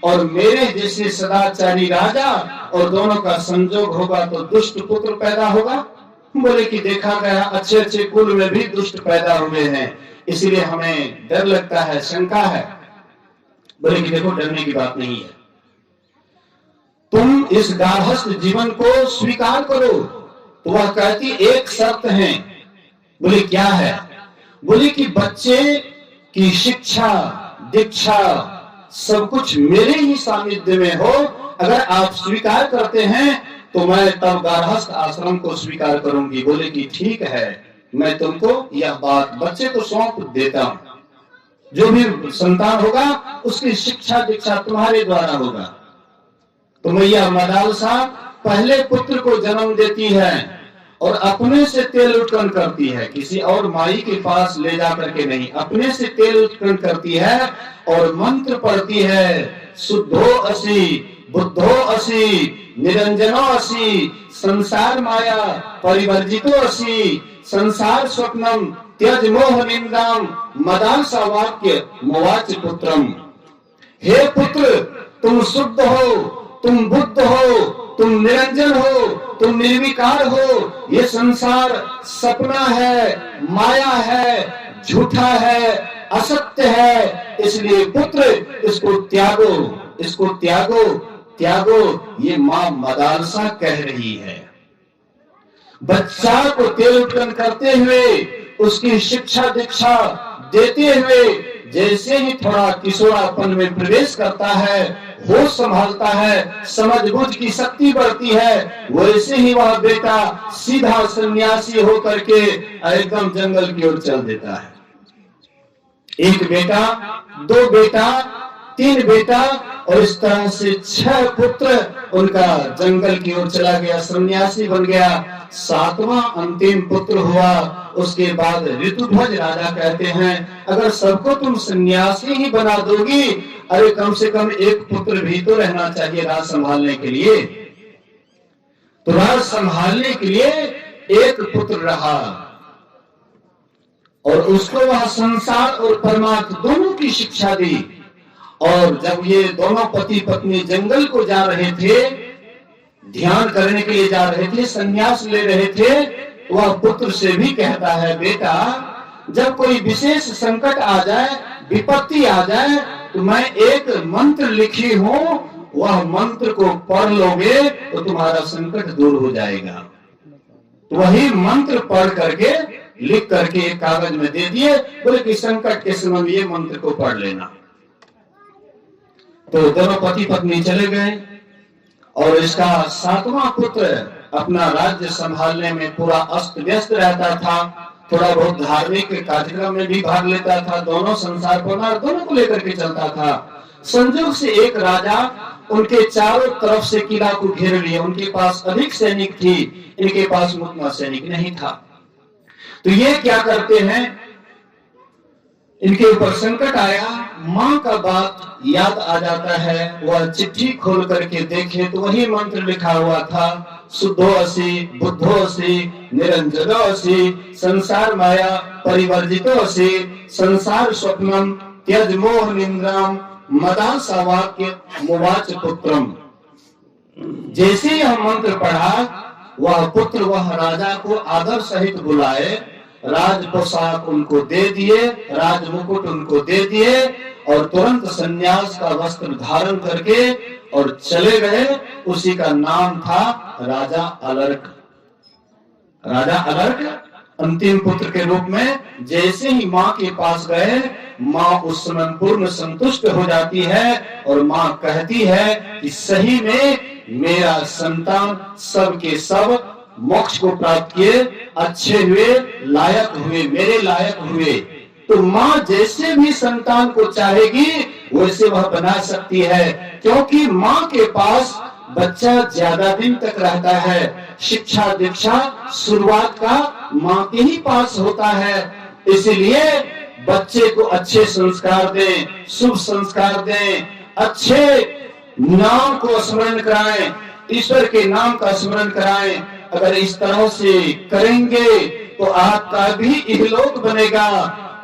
और मेरे जैसे सदाचारी राजा, और दोनों का संजोग होगा तो दुष्ट पुत्र पैदा होगा। बोले कि देखा गया अच्छे अच्छे कुल में भी दुष्ट पैदा हुए हैं, इसलिए हमें डर लगता है, शंका है। बोले कि देखो डरने की बात नहीं है, तुम इस गार्हस्थ जीवन को स्वीकार करो। तो वह कहती एक शर्त है। बोले क्या है? बोले कि बच्चे की शिक्षा दीक्षा सब कुछ मेरे ही सानिध्य में हो। अगर आप स्वीकार करते हैं तो मैं तब गार्हस्थ आश्रम को स्वीकार करूंगी। बोले कि ठीक है, मैं तुमको यह बात बच्चे को सौंप देता हूं। जो भी संतान होगा उसकी शिक्षा दीक्षा तुम्हारे द्वारा होगा। तो मैया मदालसा पहले पुत्र को जन्म देती है और अपने से तेल उत्पन्न करती है, किसी और माई के पास ले जा करके नहीं, अपने से तेल उत्पन्न करती है और मंत्र पढ़ती है, शुद्धो असि बुद्धो असि निरंजनो असि संसार माया परिवर्जितो असि संसार स्वप्नम त्यज मोह निंदाम मदालसा वाक्य मोवाच पुत्रम। हे पुत्र, तुम शुद्ध हो, तुम बुद्ध हो, तुम निरंजन हो, तुम निर्विकार हो। ये संसार सपना है, माया है, झूठा है, असत्य है। इसलिए पुत्र इसको त्यागो, इसको त्यागो, त्यागो। ये मां मदालसा कह रही है। बच्चा को तेल उत्पन्न करते हुए, उसकी शिक्षा दीक्षा देते हुए, जैसे ही थोड़ा किशोरापन में प्रवेश करता है, होश संभालता है, समझ बुझ की शक्ति बढ़ती है, वैसे ही वह बेटा सीधा सन्यासी होकर के एकदम जंगल की ओर चल देता है। एक बेटा, दो बेटा, तीन बेटा, और इस तरह से 6 पुत्र उनका जंगल की ओर चला गया, सन्यासी बन गया। 7वां अंतिम पुत्र हुआ। उसके बाद ऋतुध्वज राजा कहते हैं, अगर सबको तुम सन्यासी ही बना दोगी, अरे कम से कम एक पुत्र भी तो रहना चाहिए राज संभालने के लिए। तो राज संभालने के लिए एक पुत्र रहा और उसको वह संसार और परमार्थ दोनों की शिक्षा दी। और जब ये दोनों पति पत्नी जंगल को जा रहे थे, ध्यान करने के लिए जा रहे थे, संन्यास ले रहे थे, वह पुत्र से भी कहता है, बेटा जब कोई विशेष संकट आ जाए, विपत्ति आ जाए, तो मैं एक मंत्र लिखी हूं, वह मंत्र को पढ़ लोगे तो तुम्हारा संकट दूर हो जाएगा। तो वही मंत्र पढ़ करके लिख करके एक कागज में दे दिए। बोले कि संकट के समय में ये मंत्र को पढ़ लेना। तो दोनों पति पत्नी चले गए और इसका 7वां पुत्र अपना राज्य संभालने में पूरा अस्त व्यस्त रहता था। थोड़ा बहुत धार्मिक कार्यक्रम में भी भाग लेता था, दोनों संसार परिवार दोनों को लेकर के चलता था। संजोग से एक राजा उनके चारों तरफ से किला को घेर लिए। उनके पास अधिक सैनिक थी, इनके पास उतना सैनिक नहीं था। तो ये क्या करते हैं, इनके ऊपर संकट आया, मां का बात याद आ जाता है। वह चिट्ठी खोल करके देखे तो वही मंत्र लिखा हुआ था, शुद्धो असि बुद्धो असि निरंजनो असि संसार माया परिवर्जितो असि संसार स्वप्नम त्यज मोह निंद्राम मदालसा वाक्य मोवाच पुत्रम। जैसे यह मंत्र पढ़ा, वह पुत्र वह राजा को आदर सहित बुलाए, राज पोशाक उनको दे दिए, राज मुकुट उनको दे दिए और तुरंत सन्यास का वस्त्र धारण करके और चले गए। उसी का नाम था राजा अलर्क। राजा अलर्क अंतिम पुत्र के रूप में जैसे ही मां के पास गए, मां उस समय पूर्ण संतुष्ट हो जाती है और मां कहती है कि सही में मेरा संतान सब के सब मोक्ष को प्राप्त किए, अच्छे हुए, लायक हुए, मेरे लायक हुए। तो मां जैसे भी संतान को चाहेगी वैसे वह बना सकती है, क्योंकि मां के पास बच्चा ज्यादा दिन तक रहता है। शिक्षा दीक्षा शुरुआत का मां के ही पास होता है। इसलिए बच्चे को अच्छे संस्कार दें, शुभ संस्कार दें, अच्छे नाम को स्मरण कराएं, ईश्वर के नाम का स्मरण कराएं। अगर इस तरह से करेंगे तो आपका भी इहलोक बनेगा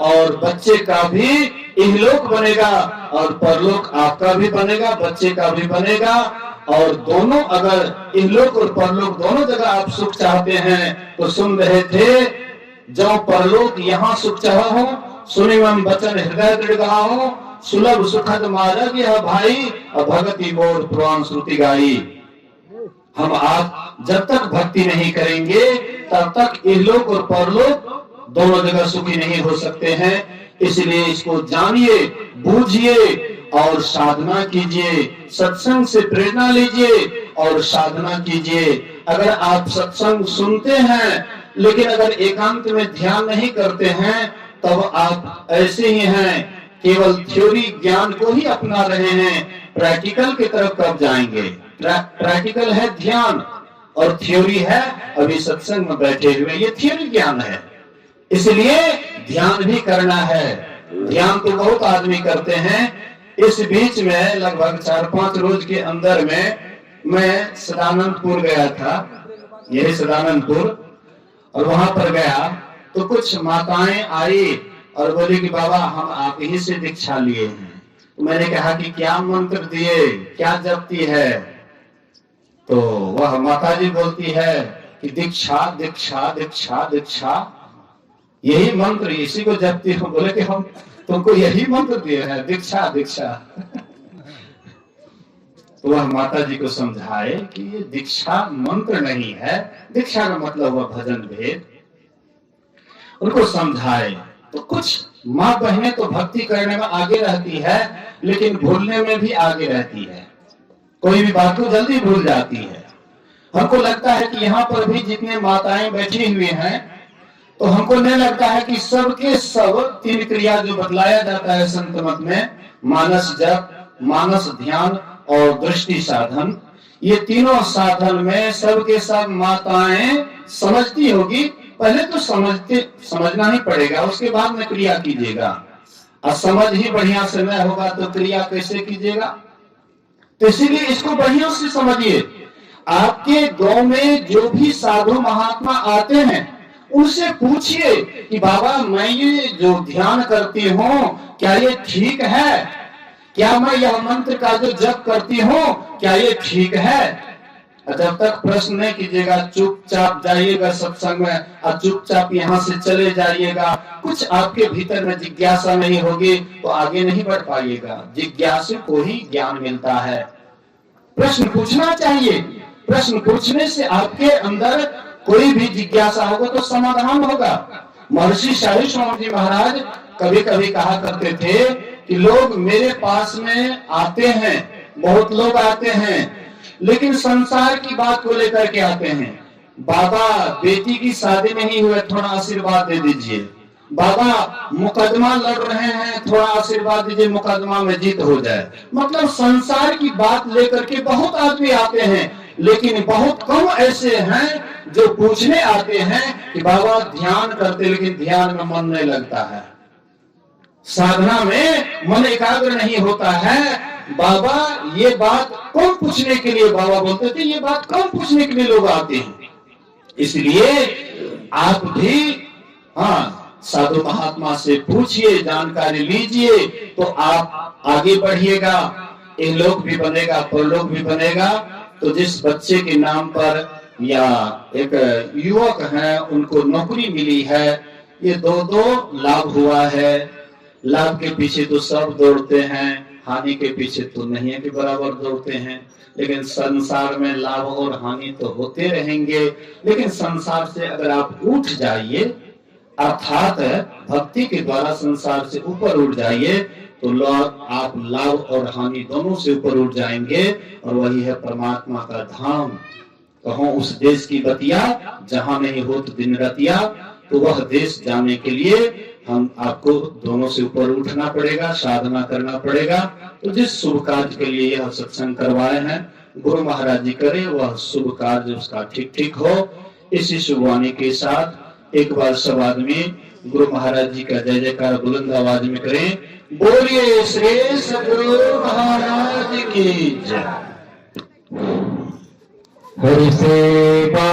और बच्चे का भी इहलोक बनेगा और परलोक आपका भी बनेगा, बच्चे का भी बनेगा। और दोनों अगर इहलोक और परलोक दोनों जगह आप सुख चाहते हैं तो सुन रहे थे, जो परलोक यहाँ सुख चाह हो, सुनि मन बचन हृदय दृढ़ गाओ, सुलभ सुखद मार्ग यह भाई, और भगति मोर पुराण श्रुति गाई। हम आप जब तक भक्ति नहीं करेंगे तब तक इहलोक और परलोक दोनों जगह सुखी नहीं हो सकते हैं। इसलिए इसको जानिए, बूझिए और साधना कीजिए, सत्संग से प्रेरणा लीजिए और साधना कीजिए। अगर आप सत्संग सुनते हैं लेकिन अगर एकांत में ध्यान नहीं करते हैं तब आप ऐसे ही हैं, केवल थ्योरी ज्ञान को ही अपना रहे हैं, प्रैक्टिकल की तरफ कब जाएंगे? प्रैक्टिकल है ध्यान और थ्योरी है अभी सत्संग में बैठे हुए, ये थ्योरी ज्ञान है। इसलिए ध्यान भी करना है। ध्यान तो बहुत आदमी करते हैं। इस बीच में लगभग 4-5 रोज के अंदर में मैं सदानंदपुर गया था, यही सदानंदपुर, और वहां पर गया तो कुछ माताएं आई और बोली कि बाबा हम आप ही से दीक्षा लिए हैं। तो मैंने कहा कि क्या मंत्र दिए, क्या जपती है? तो वह माता जी बोलती है कि दीक्षा दीक्षा दीक्षा दीक्षा, यही मंत्र, इसी को जपती हूँ। बोले कि हम तुमको यही मंत्र दिए हैं, दीक्षा दीक्षा। तो वह माता जी को समझाए कि ये दीक्षा मंत्र नहीं है, दीक्षा का मतलब हुआ भजन भेद। उनको समझाए तो कुछ माँ बहनें तो भक्ति करने में आगे रहती है लेकिन भूलने में भी आगे रहती है, कोई भी बात को जल्दी भूल जाती है। हमको लगता है कि यहाँ पर भी जितने माताएं बैठी हुई हैं तो हमको नहीं लगता है कि सबके सब 3 क्रिया जो बतलाया जाता है संत मत में, मानस जप, मानस ध्यान और दृष्टि साधन, ये तीनों साधन में सबके सब माताएं समझती होगी। पहले तो समझना ही पड़ेगा, उसके बाद में क्रिया कीजिएगा। और समझ ही बढ़िया से न होगा तो क्रिया कैसे कीजिएगा? तो इसीलिए इसको बढ़िया से समझिए। आपके गांव में जो भी साधु महात्मा आते हैं उनसे पूछिए कि बाबा मैं ये जो ध्यान करती हूँ क्या ये ठीक है? क्या मैं यह मंत्र का जो जप करती हूँ क्या ये ठीक है? जब तक प्रश्न नहीं कीजिएगा, चुपचाप जाइएगा सत्संग में और चुपचाप यहाँ से चले जाइएगा, कुछ आपके भीतर में जिज्ञासा नहीं होगी तो आगे नहीं बढ़ पाइएगा। जिज्ञासु को ही ज्ञान मिलता है। प्रश्न पूछना चाहिए, प्रश्न पूछने से आपके अंदर कोई भी जिज्ञासा होगा तो समाधान होगा। महर्षि शाही स्वामी जी महाराज कभी कभी कहा करते थे कि लोग मेरे पास में आते हैं, बहुत लोग आते हैं, लेकिन संसार की बात को लेकर के आते हैं। बाबा बेटी की शादी नहीं हुई, थोड़ा आशीर्वाद दे दीजिए। बाबा मुकदमा लड़ रहे हैं, थोड़ा आशीर्वाद दीजिए मुकदमा में जीत हो जाए। मतलब संसार की बात लेकर के बहुत आदमी आते हैं, लेकिन बहुत कम ऐसे हैं जो पूछने आते हैं कि बाबा ध्यान करते लेकिन ध्यान में मन नहीं लगता है, साधना में मन एकाग्र नहीं होता है। बाबा ये बात कौन पूछने के लिए बाबा बोलते थे, ये बात कौन पूछने के लिए लोग आते हैं। इसलिए आप भी साधु महात्मा से पूछिए, जानकारी लीजिए तो आप आगे बढ़िएगा, इहलोक भी बनेगा परलोक भी बनेगा। तो जिस बच्चे के नाम पर या एक युवक है उनको नौकरी मिली है, ये दो लाभ हुआ है। लाभ के पीछे तो सब दौड़ते हैं, हानि के पीछे तो नहीं है कि बराबर दौड़ते हैं। लेकिन संसार में लाभ और हानि तो होते रहेंगे, लेकिन संसार से अगर आप उठ जाइए, अर्थात भक्ति के द्वारा संसार से ऊपर उठ जाइए तो आप लाभ और हानि दोनों से ऊपर उठ जाएंगे और वही है परमात्मा का धाम। कहो उस देश की बतिया जहां नहीं हो तो दिन रतिया। तो वह देश जाने के लिए हम आपको दोनों से ऊपर उठना पड़ेगा, साधना करना पड़ेगा। तो जिस शुभ कार्य के लिए यह सत्संग करवाए हैं गुरु महाराज जी करे वह शुभ कार्य उसका ठीक ठीक हो। इसी शुभवाणी के साथ एक बार सब आदमी गुरु महाराज जी का जय जयकार बुलंद आवाज में करें। बोलिए श्री सद्गुरु महाराज की जय। हरि सेवा।